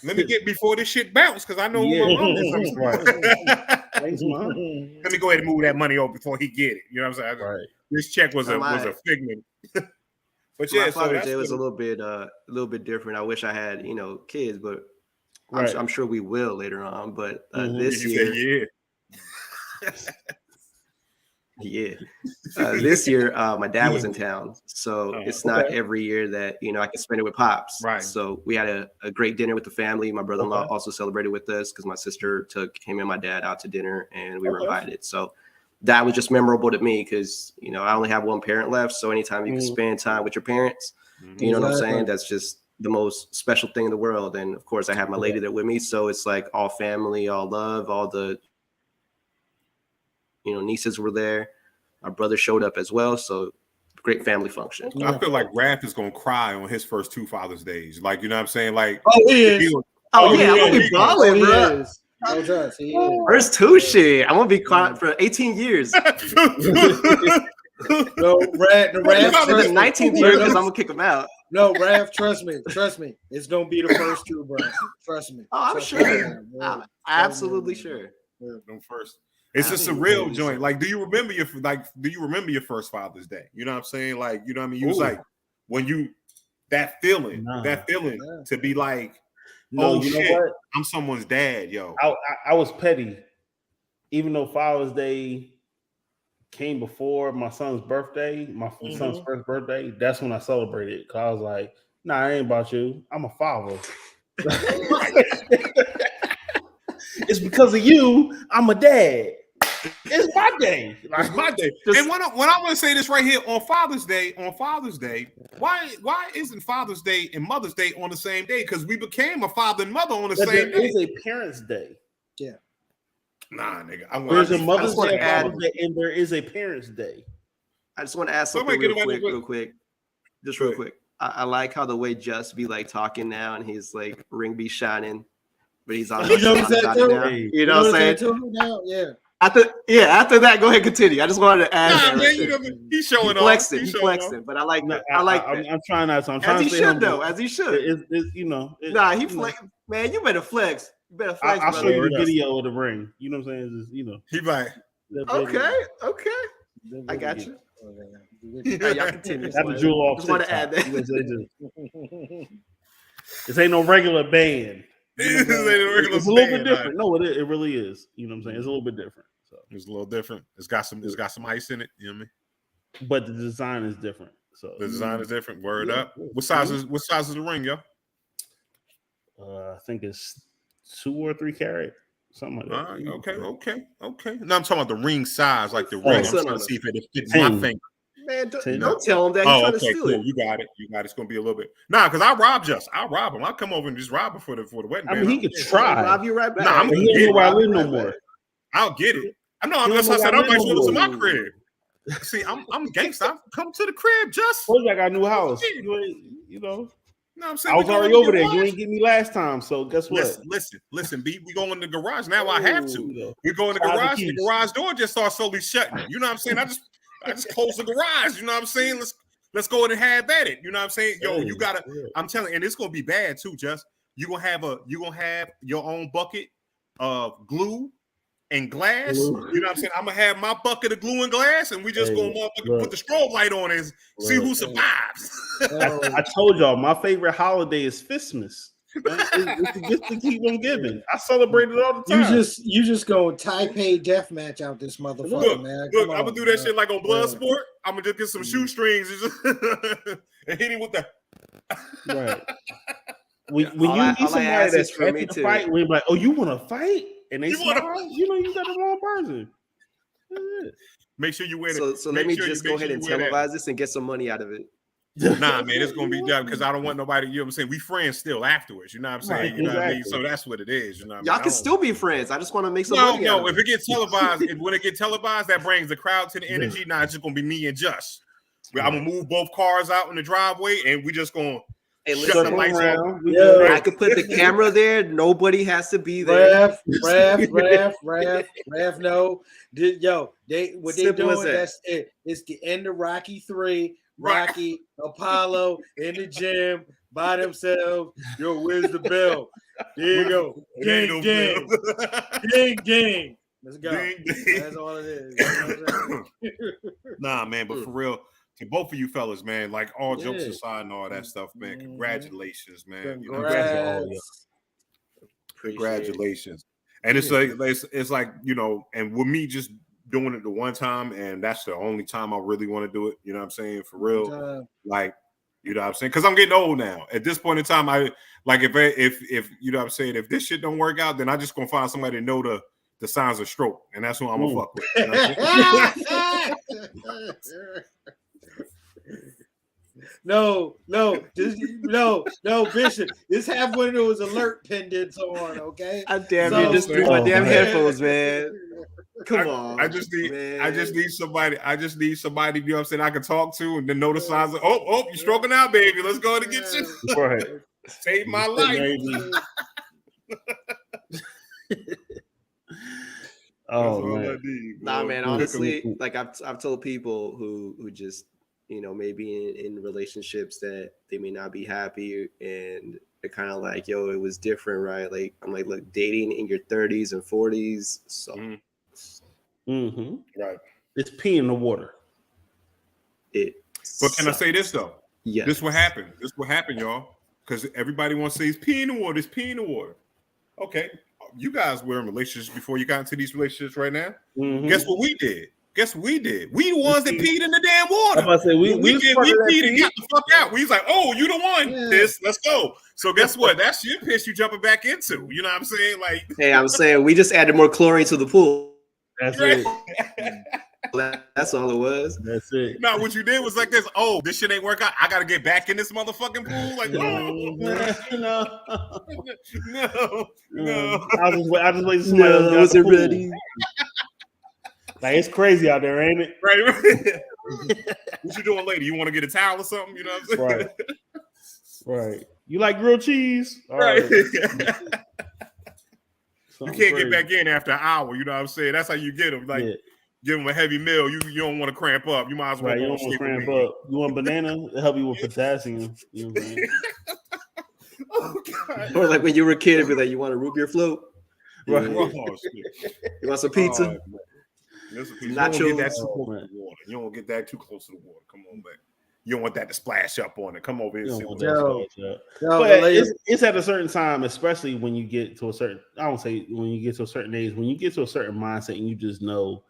Let me get before this shit bounce, because I know who my mom is. Thanks, Mom. Let me go ahead and move that money over before he get it. You know what I'm saying? Right. This check was a figment. But yeah, my Father's Day was a little bit different. I wish I had, kids, but I'm sure we will later on. But this year, this year, my dad was in town, so it's not every year that I can spend it with pops. Right. So we had a great dinner with the family. My brother-in-law also celebrated with us because my sister took him and my dad out to dinner, and we were invited. So that was just memorable to me because I only have one parent left. So anytime you can spend time with your parents, you know what I'm saying? That's just the most special thing in the world. And of course, I have my lady there with me, so it's like all family, all love, all the nieces were there. Our brother showed up as well, so great family function. I feel like Raph is gonna cry on his first 2 Father's Days. Like, you know what I'm saying? Like, he is. I'm gonna be balling, bro. First 2 shit. I'm gonna be crying for 18 years. No, the 19th year because I'm gonna kick him out. No, Raph, trust me. It's gonna be the first 2, bro. Trust me. Oh, I'm sure. I'm absolutely sure. No first. It's just a real joint. Like, do you remember your first Father's Day? You know what I'm saying? Like, you know what I mean? You was like, when that feeling to be like, oh shit, I'm someone's dad, yo. I was petty, even though Father's Day came before my son's birthday, my son's first birthday. That's when I celebrated, because I was like, nah, it ain't about you. I'm a father. It's because of you. I'm a dad. It's my day. It's my day. And when I want to say this right here on Father's Day, why isn't Father's Day and Mother's Day on the same day? Because we became a father and mother on the same day. There is a Parents' Day. Yeah. Nah, nigga. There's a Mother's Day, and there is a Parents' Day. I just want to ask something real quick. Just real quick. I like how the way Just be like talking now, and he's like ring be shining, but he's on. You know what I'm saying? Yeah. After that, go ahead, continue. I just wanted to add. He's showing off. He's flexing, but I like that. I like that. I'm trying not to. I'm trying to stay humble. As he should. He flex. Man, you better flex. I'll show you the video of the ring. You know what I'm saying? He like, okay. I got you. Y'all continue. That's the jewel off. Just want to add that. This ain't no regular band. It's a little bit different. No, it really is. You know what I'm saying? It's a little bit different. So it's a little different. It's got some ice in it. You know what I mean? But the design is different. So the design is different. Word up. What size is the ring, yo? I think it's 2 or 3 carat, something like that. Okay. Now I'm talking about the ring size, like the ring. I'm trying to see if it fits my finger. Man, don't tell him that. He's trying to steal it. You got it. It's gonna be a little bit. Nah, because I'll rob him. I'll come over and just rob him for the wedding. I mean, he could try. I'll rob you right back. Nah, I'm gonna get it where I live no more. I'll get it. I know. That's why I said I might show it to my crib. See, I'm gangster. I come to the crib just. Told you I got a new house. You know. No, I'm saying I was already over there. You didn't get me last time, so guess what? Listen, B. We go in the garage now. I have to. We go in the garage. The garage door just starts slowly shutting. You know what I'm saying? I just close the garage. You know what I'm saying? Let's go in and have at it. You know what I'm saying? Yo, you gotta. I'm telling you, and it's gonna be bad too. Just you gonna have your own bucket of glue and glass. You know what I'm saying? I'm gonna have my bucket of glue and glass, and we just gonna put the strobe light on and see who survives. I told y'all my favorite holiday is Christmas. It's a gift to keep on giving. I celebrate it all the time. You just go Taipei deathmatch out this motherfucker, man. Look, I'm gonna do that shit like on Bloodsport. I'm gonna just get some shoestrings and hit him with the right. When you meet somebody that's happy to fight, we're like, "Oh, you want to fight?" And they smile. You know, you got the wrong person. Make sure you wear it. So let me just go ahead and televise this and get some money out of it. Nah, man, it's gonna be done because I don't want nobody. You know what I'm saying? We friends still afterwards. You know what I'm saying? Right, you know what I mean? So that's what it is. You know, y'all can still be friends. I just want to make some money. No, if it gets televised, when it gets televised, that brings the crowd to the energy. Now it's just gonna be me and Just. I'm gonna move both cars out in the driveway, and we just gonna. Shut the lights off. I could put the camera there. Nobody has to be there. Ref. No, what they doing? That's it. It's the end of Rocky 3. Rocky, Apollo in the gym by themselves. Yo, where's the bell? There you go. Gang, gang. Gang, gang. Let's go. Ding, ding. That's all it is. Nah, man, but for real, to both of you fellas, man, like all jokes aside and all that stuff, man, congratulations, man. Congratulations. And it's like, you know, and with me just doing it the one time, and that's the only time I really want to do it. You know what I'm saying? For real. Like, you know what I'm saying? Because I'm getting old now. At this point in time, I like if you know what I'm saying, if this shit don't work out, then I just gonna find somebody to know the signs of stroke, and that's who I'm gonna fuck with. You know No, Bishop. Just have one of those alert pendants on, okay? I just threw my damn headphones, man. Come on. I just need somebody. You know what I'm saying? I can talk to and then know the signs of you're stroking out, baby. Let's go to get you. Right. Save my life. Man. Nah, man. Honestly, like I've told people who just, you know, maybe in relationships that they may not be happy, and they're kind of like, yo, it was different, right? Like, I'm like, look, dating in your 30s and 40s, so right, it's pee in the water. But can I say this though? Yeah, this what happened. This what happened, y'all, because everybody wants to say it's pee in the water. It's pee in the water. Okay, you guys were in relationships before you got into these relationships right now. Guess what we did? We the ones that peed in the damn water. I'm about to say we peed and got the fuck out. We was like, oh, you the one. Let's go. So guess what? That's your piss you jumping back into. You know what I'm saying? Like, hey, I'm saying we just added more chlorine to the pool. That's it. That's all it was. That's it. Now what you did was like this. Oh, this shit ain't work out. I gotta get back in this motherfucking pool. Like, no. I just wait. Somebody else got wasn't ready. Like, it's crazy out there, ain't it? Right. What you doing later? You want to get a towel or something? You know what I'm saying? Right. You like grilled cheese? All right. You can't get back in after an hour. You know what I'm saying? That's how you get them. Like, give them a heavy meal. You don't want to cramp up. You might as well. Right. You don't want to cramp up. You want banana to help you with potassium. You know what I'm saying? Oh God. Or like when you were a kid, it'd be like, you want a root beer float? Right. You want some pizza? Nachos. You don't get that too close to the water. Come on back. You don't want that to splash up on it. Come over here. It's at a certain time, especially when you get to a certain. I don't say when you get to a certain age. When you get to a certain mindset, and you just know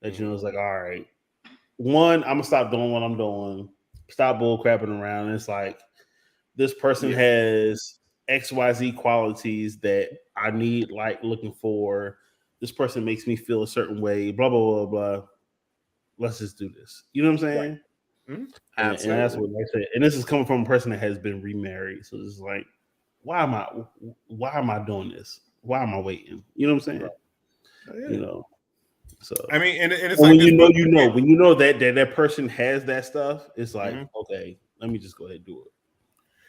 that you know it's like, all right, one, I'm gonna stop doing what I'm doing. Stop bull crapping around. And it's like this person has XYZ qualities that I need, like looking for. This person makes me feel a certain way. Blah blah blah blah. Let's just do this. You know what I'm saying? Right. Mm-hmm. And that's what I said. And this is coming from a person that has been remarried. So it's like, why am I doing this? Why am I waiting? You know what I'm saying? Right. You know. So I mean, and it's when like when you know that person has that stuff, it's like, okay, let me just go ahead and do it.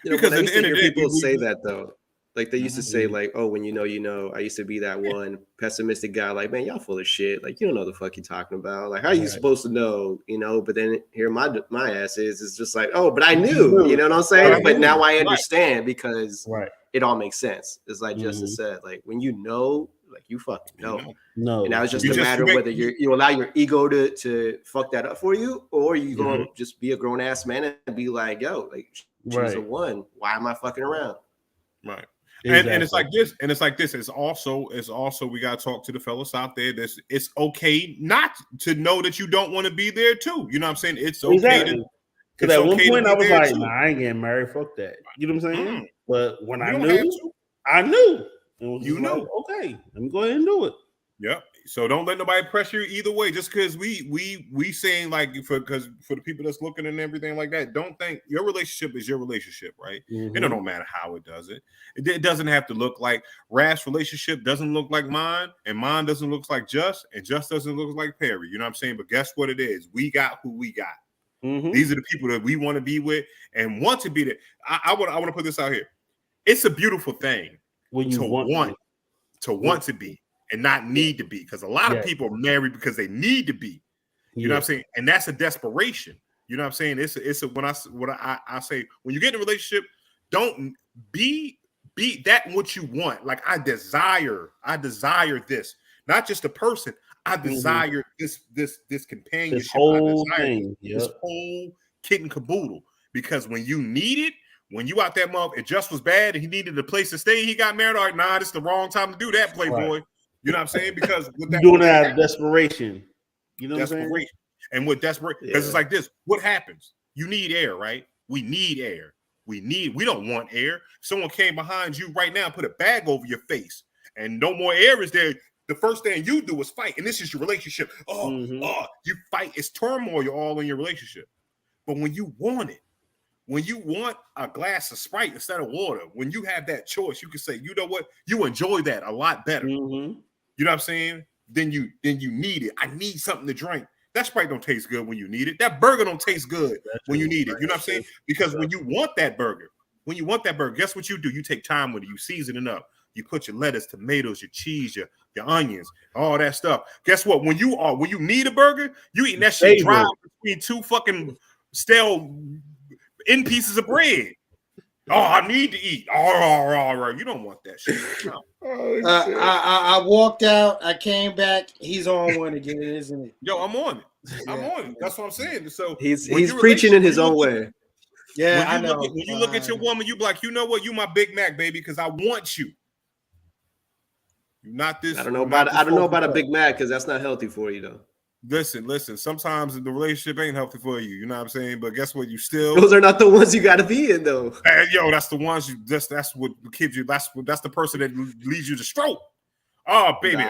You know, because at the end of the day, people say that though. Like they used to say, like, oh, when you know. I used to be that one pessimistic guy, like, man, y'all full of shit. Like, you don't know the fuck you're talking about. Like, how are you supposed to know? You know, but then here my ass is just like, oh, but I knew, you know what I'm saying? But now I understand because it all makes sense. It's like Justin said, like when you know, Like you fucking know. No. And now it's just a matter of whether you allow your ego to fuck that up for you, or you gonna just be a grown ass man and be like, yo, like she's a one. Why am I fucking around? Right. Exactly. And it's like this, It's also we gotta talk to the fellas out there. It's okay not to know that you don't want to be there too. You know what I'm saying? It's okay because at one point I was like, nah, I ain't getting married. Fuck that. You know what I'm saying? But when I knew. You know, okay, let me go ahead and do it. Yep. So don't let nobody pressure you either way. Just because we saying like for the people that's looking and everything like that, don't think your relationship is your relationship, right? It don't matter how it does it. It doesn't have to look like Raph's relationship doesn't look like mine, and mine doesn't look like Just, and Just doesn't look like Perry. You know what I'm saying? But guess what it is? We got who we got. These are the people that we want to be with and want to be there. I want to put this out here. It's a beautiful thing when you want to be and not need to be, because a lot of people are married because they need to be. You know what I'm saying? And that's a desperation. You know what I'm saying? It's a when I say when you get in a relationship, don't be that what you want. Like I desire this, not just a person. I desire this companionship. This whole thing, this whole kit and caboodle. Because when you need it, when you out that mother, it just was bad and he needed a place to stay, he got married. All right, nah, this is the wrong time to do that, Playboy. Right. You know what I'm saying? Because with that, doing that out of desperation. You know what I'm saying? And with desperation, because it's like this. What happens? You need air, right? We need air. We don't want air. Someone came behind you right now and put a bag over your face, and no more air is there. The first thing you do is fight, and this is your relationship. You fight. It's turmoil all in your relationship. But when you want it, when you want a glass of Sprite instead of water, when you have that choice, you can say, you know what? You enjoy that a lot better. You know what I'm saying? Then you need it. I need something to drink. That Sprite don't taste good when you need it. That burger don't taste good when you need it. You know what I'm saying? Because when you want that burger, guess what you do? You take time with it. You season it up. You put your lettuce, tomatoes, your cheese, your onions, all that stuff. Guess what? When you need a burger, you eating that shit dry between two fucking stale in pieces of bread. Oh, I need to eat. All right. You don't want that shit. No. I walked out. I came back. He's on one again, isn't he? Yo, I'm on it. I'm on it. That's what I'm saying. So he's preaching in his own way. Yeah, I know. When you look at your woman, you be like, you know what? You my Big Mac, baby, because I want you. Not this. I don't know about a Big Mac because that's not healthy for you, though. Listen. Sometimes the relationship ain't healthy for you. You know what I'm saying? But guess what? You still. Those are not the ones you got to be in, though. Yo, that's the ones you. That's what keeps you. That's the person that leads you to stroke. Oh, baby,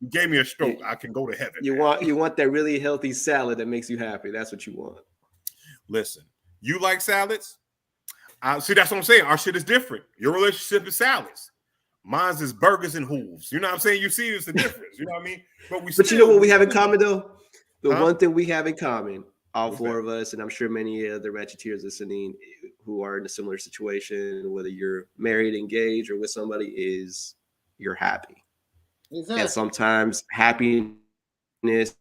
you gave me a stroke. I can go to heaven. You want that really healthy salad that makes you happy. That's what you want. Listen, you like salads? See, that's what I'm saying. Our shit is different. Your relationship is salads. Mine's is burgers and hooves. You know what I'm saying? You see, it's the difference. You know what I mean? But you know what we have in common, though? The one thing we have in common, all four of us, and I'm sure many of the Ratcheteers listening who are in a similar situation, whether you're married, engaged, or with somebody, is you're happy. Exactly. And sometimes happiness is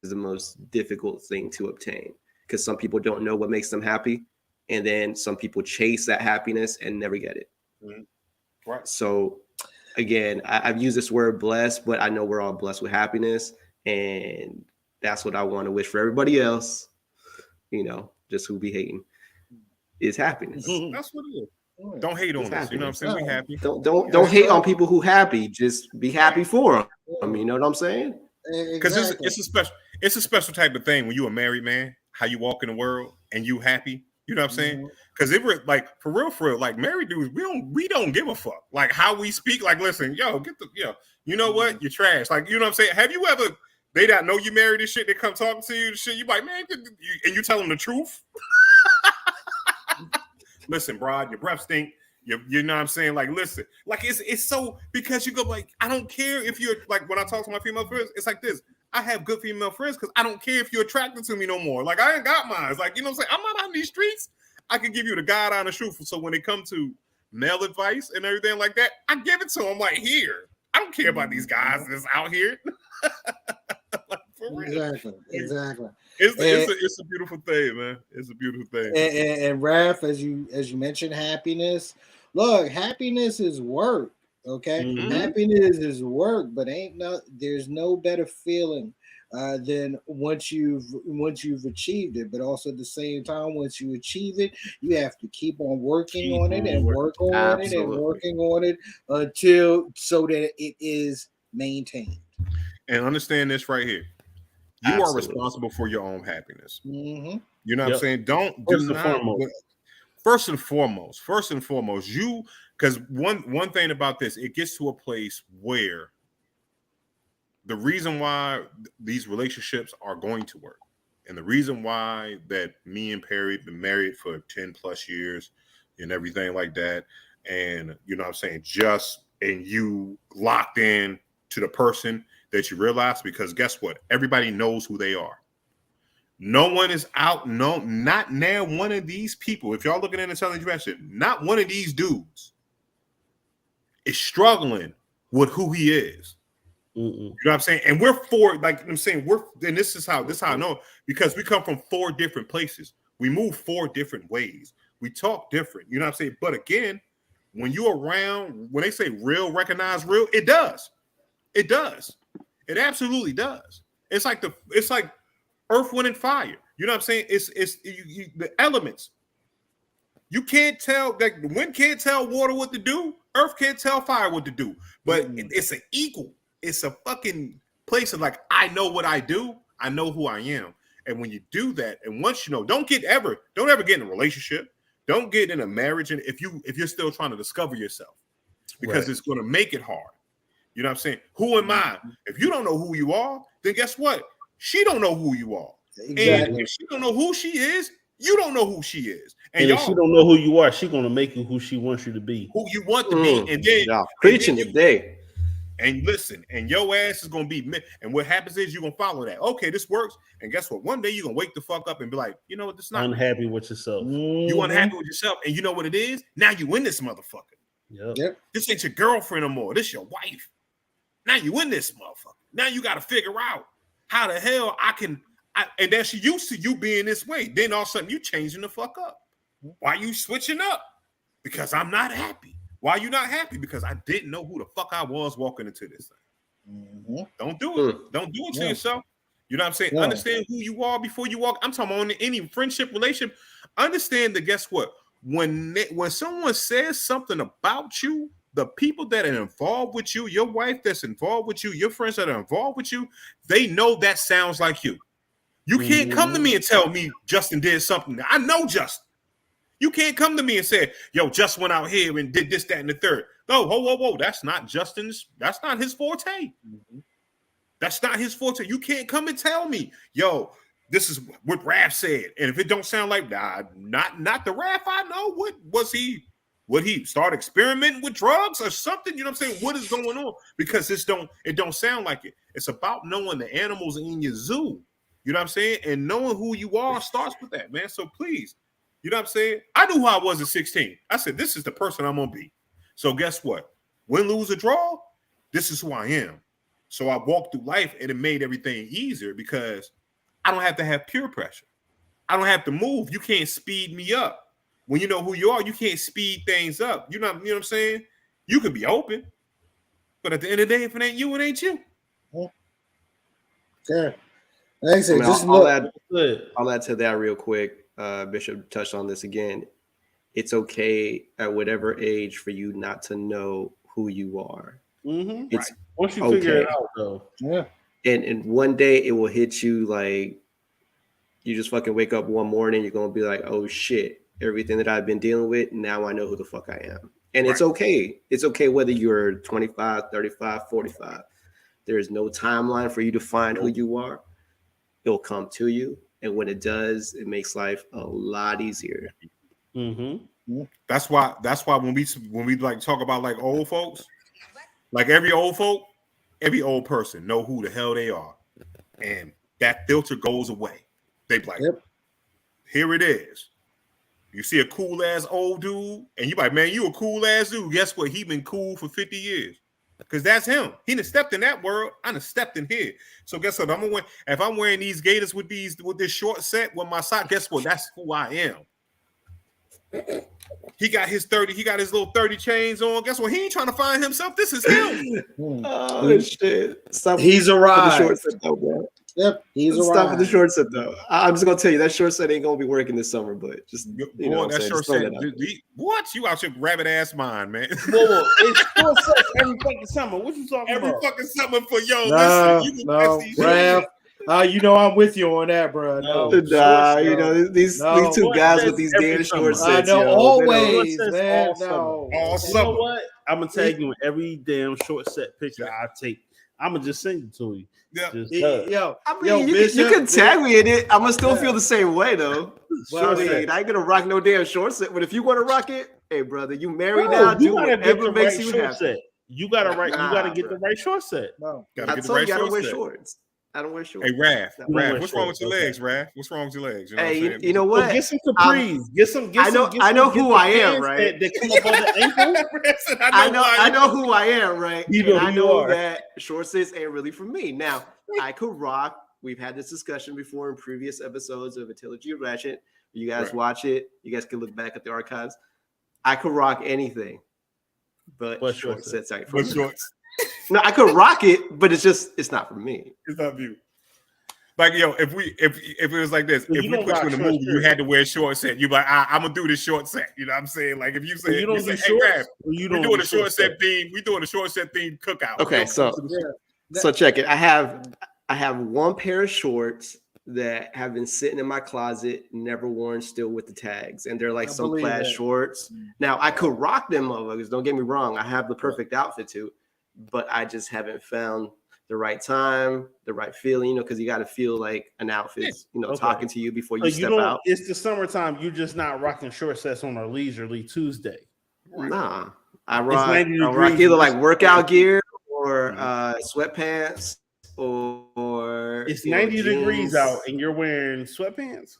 the most difficult thing to obtain because some people don't know what makes them happy. And then some people chase that happiness and never get it. Mm-hmm. Right. So again, I've used this word blessed, but I know we're all blessed with happiness. And that's what I want to wish for everybody else, just who be hating is happiness. That's what it is. Don't hate on us. You know what I'm saying? We happy. Don't hate on people who happy. Just be happy for them. You know what I'm saying? Because it's a special type of thing when you a married man, how you walk in the world and you happy. You know what I'm saying? Because if we're like for real, like married dudes, we don't give a fuck. Like how we speak, like listen, you know what? You're trash. Like, you know what I'm saying? Have you ever they don't know you married and shit, they come talking to you and shit, you like, man, and you tell them the truth. Listen, bro, your breath stink. You know what I'm saying? Like, listen, like it's so because you go like, I don't care if you're like when I talk to my female friends, it's like this. I have good female friends because I don't care if you're attracted to me no more. Like I ain't got mine. It's like, you know what I'm saying? I'm not on these streets. I can give you the God honest truth. So when it comes to male advice and everything like that, I give it to them like here. I don't care about these guys that's out here. Like, Exactly. It's a beautiful thing, man. It's a beautiful thing. And Raph, as you mentioned, happiness. Look, happiness is work. Okay, happiness is work, but there's no better feeling than once you've achieved it. But also at the same time, once you achieve it, you have to keep on working on it and work on it and working on it until so that it is maintained. And understand this right here: you are responsible for your own happiness. Mm-hmm. You know what I'm saying? First and foremost, you, because one thing about this, it gets to a place where the reason why these relationships are going to work, and the reason why that me and Perry been married for 10 plus years and everything like that, and you know what I'm saying, and you locked in to the person that you realize, because guess what? Everybody knows who they are. No one is out. No, not now. One of these people, if y'all looking at intelligent direction, not one of these dudes is struggling with who he is. You know what I'm saying? And this is how I know, because we come from 4 different places. We move 4 different ways. We talk different. You know what I'm saying? But again, when you're around, when they say real, recognize real, it does. It does. It absolutely does. It's like earth, wind, and fire. You know what I'm saying? It's the elements. You can't tell, like, the wind can't tell water what to do. Earth can't tell fire what to do. But it's an equal. It's a fucking place of like, I know what I do. I know who I am. And when you do that, and once you know, don't ever get in a relationship. Don't get in a marriage, and if you're still trying to discover yourself, because it's going to make it hard. You know what I'm saying? Who am I? If you don't know who you are, then guess what? She don't know who you are. Exactly. And if she don't know who she is, you don't know who she is. And if she don't know who you are, she's gonna make you who she wants you to be. Who you want to be. And then preaching today. And listen, and your ass is gonna be, and what happens is you're gonna follow that. Okay, this works. And guess what? One day you're gonna wake the fuck up and be like, you know what, this is not unhappy with yourself. You unhappy with yourself, and you know what it is? Now you in this motherfucker. Yep. This ain't your girlfriend no more. This your wife. Now you in this motherfucker. Now you got to figure out how the hell and then she used to you being this way. Then all of a sudden you changing the fuck up. Why you switching up? Because I'm not happy. Why are you not happy? Because I didn't know who the fuck I was walking into this thing. Don't do it. Don't do it to yourself. You know what I'm saying? Understand who you are before you walk. I'm talking about any friendship, relationship. Understand that, guess what? When someone says something about you, the people that are involved with you, your wife that's involved with you, your friends that are involved with you, they know that sounds like you. You can't come to me and tell me Justin did something. I know Justin. You can't come to me and say, yo, Justin went out here and did this, that, and the third. No, whoa. That's not Justin's. That's not his forte. That's not his forte. You can't come and tell me, yo, this is what Raph said. And if it don't sound like, not the Raph I know, what was he? Would he start experimenting with drugs or something? You know what I'm saying? What is going on? Because it don't sound like it. It's about knowing the animals in your zoo. You know what I'm saying? And knowing who you are starts with that, man. So please, you know what I'm saying? I knew who I was at 16. I said, this is the person I'm going to be. So guess what? Win, lose, or draw, this is who I am. So I walked through life, and it made everything easier because I don't have to have peer pressure. I don't have to move. You can't speed me up. When you know who you are, you can't speed things up. You know what I'm saying? You can be open, but at the end of the day, if it ain't you, it ain't you. Yeah. Like I said, I'll add to that real quick. Bishop touched on this again. It's okay at whatever age for you not to know who you are. It's once you figure it out, though. Yeah. And one day it will hit you like you just fucking wake up one morning, you're gonna be like, oh shit, everything that I've been dealing with, now I know who the fuck I am. And it's okay. It's okay whether you're 25, 35, 45. There is no timeline for you to find who you are. It'll come to you. And when it does, it makes life a lot easier. That's why when we like talk about like old folks, like every old person know who the hell they are. And that filter goes away. They be like, here it is. You see a cool ass old dude, and you like, man, you a cool ass dude. Guess what? He been cool for 50 years. Because that's him. He done stepped in that world. I done stepped in here. So guess what? If I'm wearing these gators with this short set with my sock, guess what? That's who I am. He got his 30. He got his little 30 chains on. Guess what? He ain't trying to find himself. This is him. Oh shit! He's arrived. The short set though, bro. Yep, he's arrived. Stop with the short set though. I'm just gonna tell you that short set ain't gonna be working this summer, but just you know, that short set. What you out your rabbit ass mind, man? Whoa, it's short sets every fucking summer. What you talking about? Every fucking summer for listen. No, Raph. You know I'm with you on that, bro. You know these two guys with these damn short sets. I know always, man. All summer. You know what? I'm gonna tag you in every damn short set picture I take. I'm gonna just send it to you. Yeah. You can tag me in it. I'm gonna still feel the same way though. Well, I ain't gonna rock no damn short set. But if you want to rock it, hey brother, you married now. Do whatever makes you happy. You gotta get the right short set. No, I told you I don't wear shorts. I don't wear shorts. Hey, Raph, what's wrong with your legs, Raph? What's wrong with your legs? You know hey, you know what? Well, get some capris. I know who I am, right? That come up on the ankle. I know who I am, right? I know that short sets ain't really for me. Now, I could rock. We've had this discussion before in previous episodes of Intelligent Ratchet. You guys watch it. You guys can look back at the archives. I could rock anything, but short sets ain't for me. Shorts. No, I could rock it, but it's not for me. It's not for you. Like, yo, if it was like this, if we put you in a movie, you had to wear a short set. You like, I'm gonna do this short set. You know what I'm saying? Like, if you say, we're doing a short set theme, we doing a short set theme cookout. Okay, so check it. I have one pair of shorts that have been sitting in my closet, never worn, still with the tags, and they're like some plaid shorts. Now I could rock them, motherfuckers. Don't get me wrong. I have the perfect outfit too. But I just haven't found the right time, the right feeling, because you got to feel like an outfit's, talking to you before you step out. It's the summertime. You're just not rocking short sets on a leisurely Tuesday. Nah, I rock either like workout gear or sweatpants or it's 90 degrees out and you're wearing sweatpants.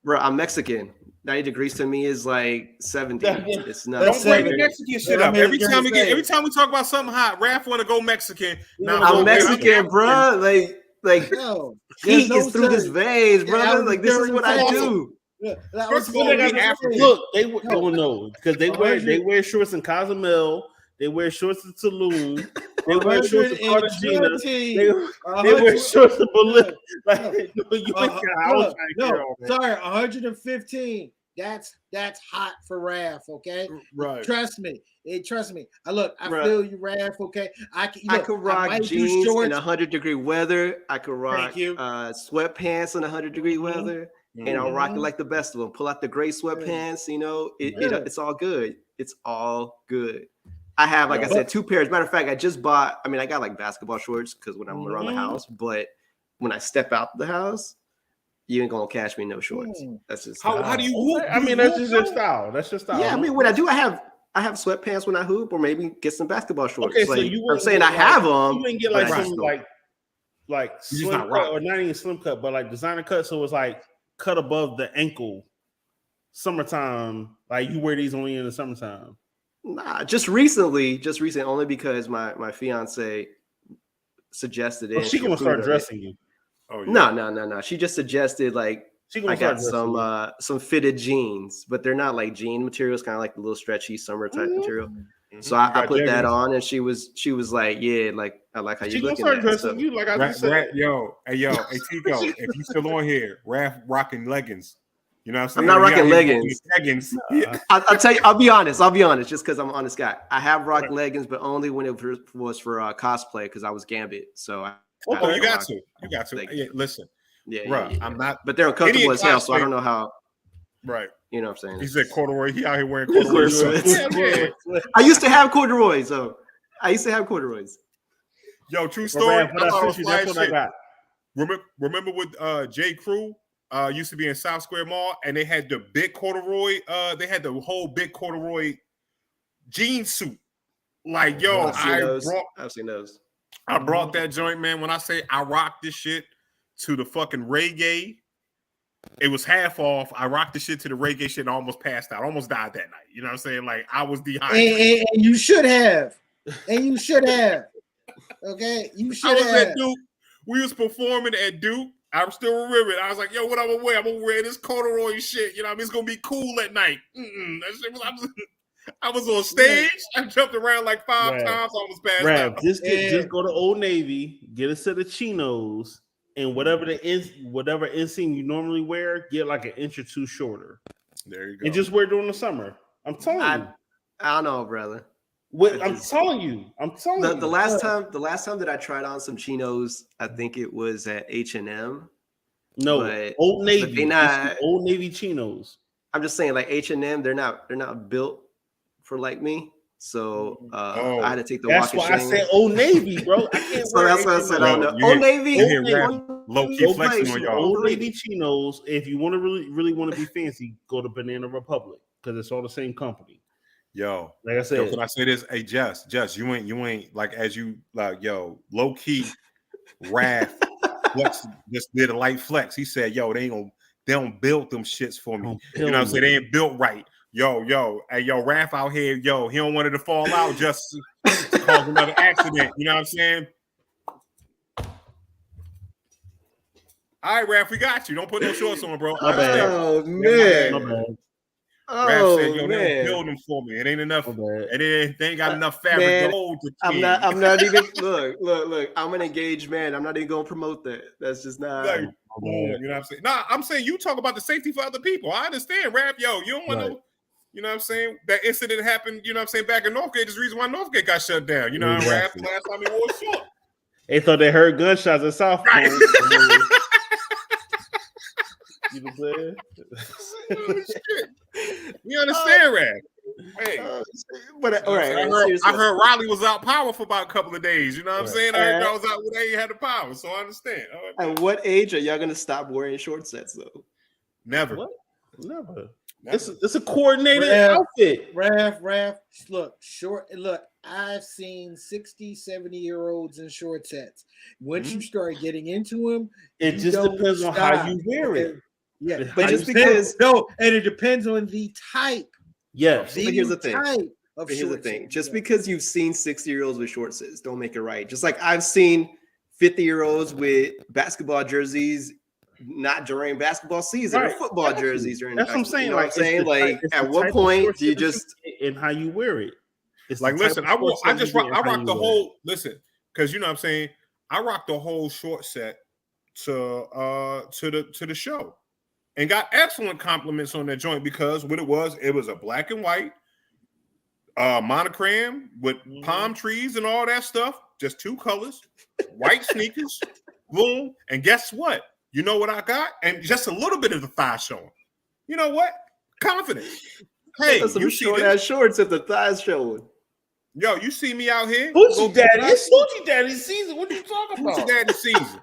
Bro, I'm Mexican. 90 degrees to me is like 70. It's not. Don't bring the Mexican shit up. Every time we talk about something hot, Raph want to go Mexican. I'm Mexican, bro. Like heat is through his veins, brother. Like this is what I do. Look, they don't know because they wear shorts in Cozumel. They wear shorts in Tulum. They wear shorts in Cartagena. They wear shorts in Bolivia. Sorry, 115. That's hot for Raph, okay? Right. Trust me. I feel you, Raph, okay? I could rock jeans in 100-degree weather. I could rock sweatpants in 100-degree weather. And I'll rock it like the best of them. Pull out the gray sweatpants, it's all good. It's all good. I have, like I said, 2 pairs. Matter of fact, I just bought, I got like basketball shorts because when I'm around the house, but when I step out the house, you ain't gonna catch me in no shorts. That's just how do you hoop? That's just your style. That's your style. Yeah, when I do, I have sweatpants when I hoop, or maybe get some basketball shorts. Okay, so I'm saying I have them. You didn't get like some like slim cut, or not even slim cut, but like designer cut, so it's like cut above the ankle. Summertime, like you wear these only in the summertime. Nah, just recently, only because my fiance suggested it. She gonna start dressing you. Oh, yeah. No. She just suggested I got some fitted jeans, but they're not like jean materials, kind of like the little stretchy summer type material. Mm-hmm. So I put that on, and she was like, yeah, like I like how you looking. She gonna start dressing you, like I just said. Hey Tico, if you still on here, Raph rocking leggings. You know what I'm saying? I'm not rocking leggings. I'll tell you, I'll be honest, just because I'm an honest guy. I have rocked leggings, but only when it was for cosplay because I was Gambit. So you got to. Yeah, listen. Yeah. I'm not. But they're uncomfortable as hell, so I don't know how. Right. You know what I'm saying? He said corduroy. He out here wearing corduroys. I used to have corduroys, Yo, true story. Remember with J. Crew? Used to be in South Square Mall, and they had the big corduroy. They had the whole big corduroy jean suit. Like, yo, I've seen those. I brought that joint, man. When I say I rocked this shit to the fucking reggae, it was half off. I rocked the shit to the reggae shit and almost passed out. Almost died that night. You know what I'm saying? Like, I was dehydrated. And you should have. Okay, you should have. At Duke. We was performing at Duke. I still remember it. I was like, yo, what I'm gonna wear? I'm gonna wear this corduroy shit. You know what I mean? It's gonna be cool at night. That shit was, I was on stage. I jumped around like 5 times. I was passed out. Just go to Old Navy, get a set of chinos, and whatever inseam you normally wear, get like an inch or two shorter. There you go. And just wear it during the summer. I'm telling you. I don't know, brother. I'm telling you. The last time that I tried on some chinos, I think it was at H&M. No, Old Navy. Old Navy chinos. I'm just saying, like H&M, they're not built for like me. So I had to take the walking. That's why I said Old Navy, bro. I can't so that's what I said. I don't know. Old Navy. Low key flexing on y'all. Old Navy chinos. If you want to really want to be fancy, go to Banana Republic because it's all the same company. Yo, like I said, can I say this? Hey, Jess, you ain't like as you like, yo, low key, Raph flex just did a light flex. He said, yo, they don't build them shits for me. You know what I'm saying? They ain't built right. Yo, hey, yo, Raph out here, yo, he don't want it to fall out just to cause another accident. You know what I'm saying? All right, Raph, we got you. Don't put no shorts on, bro. Oh man. Raph said, yo, they build them for me. It ain't enough. They ain't got enough fabric to hold the I'm not even look. I'm an engaged man. I'm not even gonna promote that. That's just not you know what I'm saying? Nah, I'm saying you talk about the safety for other people. I understand, Raph. Yo, you don't want to, you know what I'm saying? That incident happened, you know what I'm saying, back in Northgate. Is the reason why Northgate got shut down. You know what Raph? Last time he wore a short. They thought they heard gunshots at South Point. You know what I'm saying? You understand, Raph? Hey, but all right. I heard Riley was out power for about a couple of days. You know what I'm saying? I heard I was out when they had the power, so I understand. At what age are y'all gonna stop wearing short sets though? Never. What? Never. It's a coordinated outfit. Raph, look, I've seen 60, 70-year-olds in short sets. Once you start getting into them, it just depends on how you wear it. Yeah, but just because and it depends on the type. Yes. But here's the thing. Just because you've seen 60-year-olds with short sets, don't make it right. Just like I've seen 50-year-olds with basketball jerseys not during basketball season or football jerseys during. That's what I'm saying. You know what I'm saying? Like, at what point do you just and how you wear it? It's like, listen, I rock the whole. Listen, because you know what I'm saying. I rocked the whole short set to the show, and got excellent compliments on that joint because what it was a black and white monogram with palm trees and all that stuff. Just 2 colors, white sneakers, boom. And guess what? You know what I got? And just a little bit of the thigh showing. You know what? Confidence. Hey, you short ass shorts if the thighs showing. Yo, you see me out here? Hoochie Daddy. It's Hoochie Daddy season. What are you talking about? Hoochie Daddy season.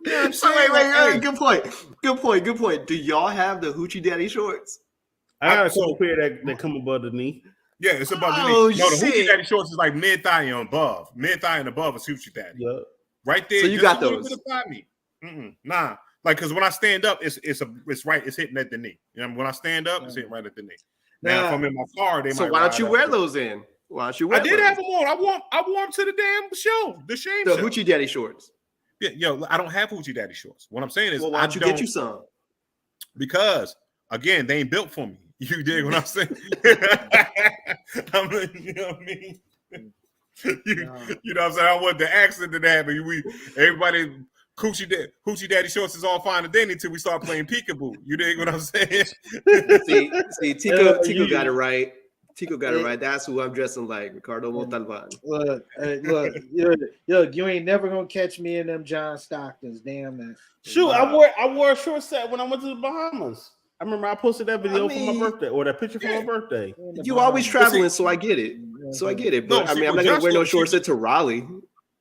You know what I'm saying? Wait. Good point. Do y'all have the Hoochie Daddy shorts? I got a pair that come above the knee. Yeah, it's above the knee. No, the Hoochie Daddy shorts is like mid-thigh and above. Mid-thigh and above is Hoochie Daddy. Yeah. Right there. So you got those. Nah. Like, because when I stand up, it's hitting at the knee. You know, when I stand up, it's hitting right at the knee. Now, if I'm in my car, they might. So why don't you wear those in? Why don't you wear those? I did have them on. I wore them to the damn show. The shame show. The Hoochie Daddy shorts. Yeah, yo, I don't have Hoochie Daddy shorts. What I'm saying is, why don't you get you some? Because again, they ain't built for me. You dig what I'm saying? You know what I mean? You know what I'm saying? I want the accident to happen. Everybody. Hoochie Daddy shorts is all fine and dandy until we start playing peekaboo. You dig what I'm saying? see, Tico got it right. Tico got it right. That's who I'm dressing like, Ricardo Montalban. Look, you ain't never gonna catch me in them John Stocktons. Damn that. Shoot, I wore a short set when I went to the Bahamas. I remember I posted that video for my birthday, or that picture for my birthday. You always traveling, so I get it. But no, I'm not gonna wear no short set to Raleigh.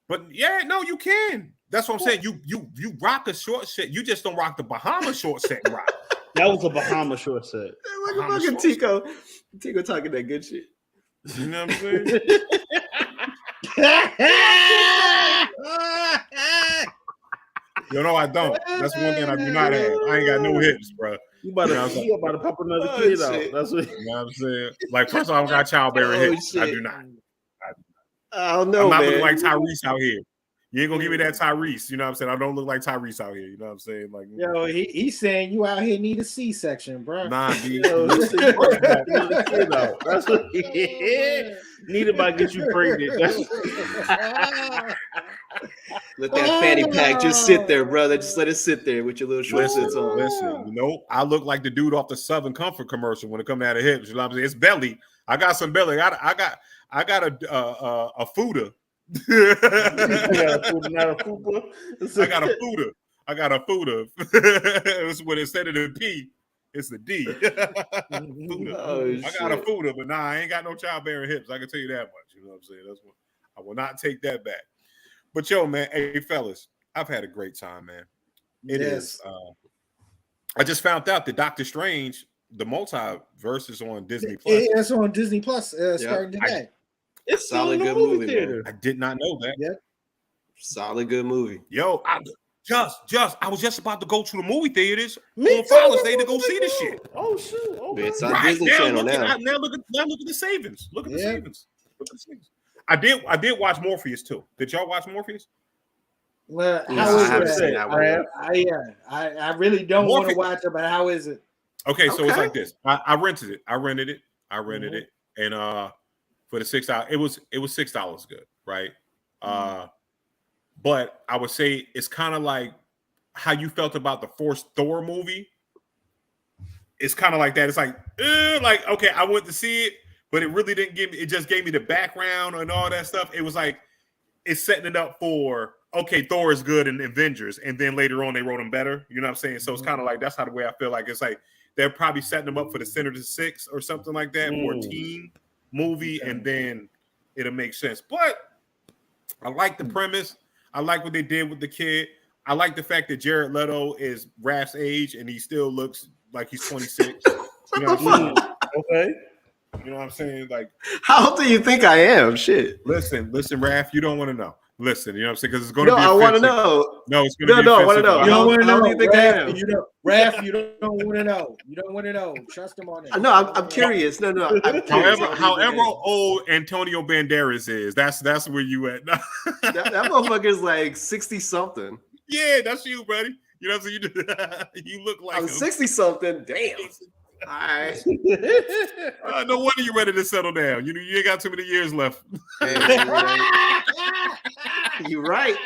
But yeah, no, you can. That's what I'm saying. You rock a short set. You just don't rock the Bahama short set. Rock. That was a Bahama short set. Look at fucking Tico. Tico talking that good shit. You know what I'm saying? Yo, no, I don't. That's one thing I do not have. I ain't got no hips, bro. You about to pop another kid out. That's what you know what I'm saying. Like, first of all, I got childbearing hips. Shit. I do not. I don't know. I'm not looking like Tyrese out here. You ain't gonna give me that Tyrese. You know what I'm saying? I don't look like Tyrese out here. You know what I'm saying? Like, yo, he's saying you out here need a C-section, bro. Nah, B. That's what needed by get you pregnant. Let that fanny pack just sit there, brother. Just let it sit there with your little shorts on. Listen, you know, I look like the dude off the Southern Comfort commercial when it comes out of hips. You know what I'm saying? It's belly. I got some belly. I got a fuda. I got a fuda. It's when instead of the P, it's the D. I got a fuda, but nah, I ain't got no childbearing hips. I can tell you that much. You know what I'm saying? That's what I will not take that back. But yo, man, hey fellas, I've had a great time, man. It is. I just found out that Doctor Strange, the multiverse, is on Disney Plus. It's on Disney Plus starting today. It's solid good movie, man. I did not know that. Yep. Solid good movie. Yo, I was just about to go to the movie theaters on Father's Day to go see this shit. Oh shoot! Okay. It's on Disney Channel now. Now look at the savings. Look at the savings. Look at the savings. I did watch Morpheus too. Did y'all watch Morpheus? Well, I haven't seen that one. I really don't want to watch it, but how is it? Okay, so it's like this. I rented it. I rented it, and for the $6, it was $6 good, right? But I would say it's kind of like how you felt about the first Thor movie. It's kind of like that. It's like okay, I went to see it, but it really didn't give me. It just gave me the background and all that stuff. It was like it's setting it up for okay, Thor is good in Avengers, and then later on they wrote him better. You know what I'm saying? So it's kind of like that's how the way I feel like it's like they're probably setting them up for the Sinister Six or something like that, or a teen movie, and then it'll make sense. But I like the premise. I like what they did with the kid. I like the fact that Jared Leto is Raph's age and he still looks like he's 26. You know what I'm saying? Okay. You know what I'm saying? Like, how old do you think I am? Shit. Listen, Raph, you don't want to know. Listen, you know what I'm saying? Because it's going to be I want to know. No, it's going to be I want to know. You don't want to know. Do you think I am? Raph, you don't want to know. You don't want to know. Trust him on it. No, I'm curious. No. However old Antonio Banderas is, that's where you at. that motherfucker is like 60 something. Yeah, that's you, buddy. You know what I'm saying? You look like I'm 60 something. Damn. All right. No wonder you're ready to settle down. You ain't got too many years left. You're right.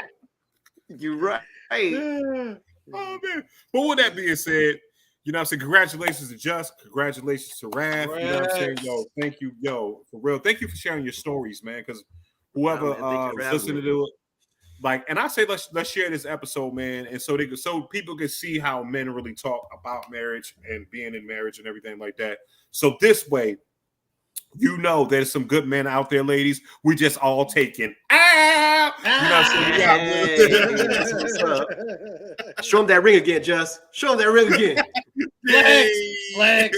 Oh man. But with that being said, you know what I'm saying? Congratulations to Just. Congratulations to Raph. You know what I'm saying? Yo, thank you. Yo, for real. Thank you for sharing your stories, man. Because whoever is listening to it, like, and I say let's share this episode, man, and so people can see how men really talk about marriage and being in marriage and everything like that. So this way, you know, there's some good men out there, ladies. We just all taking. Show him that ring again, Just. Show him that ring again. Flex.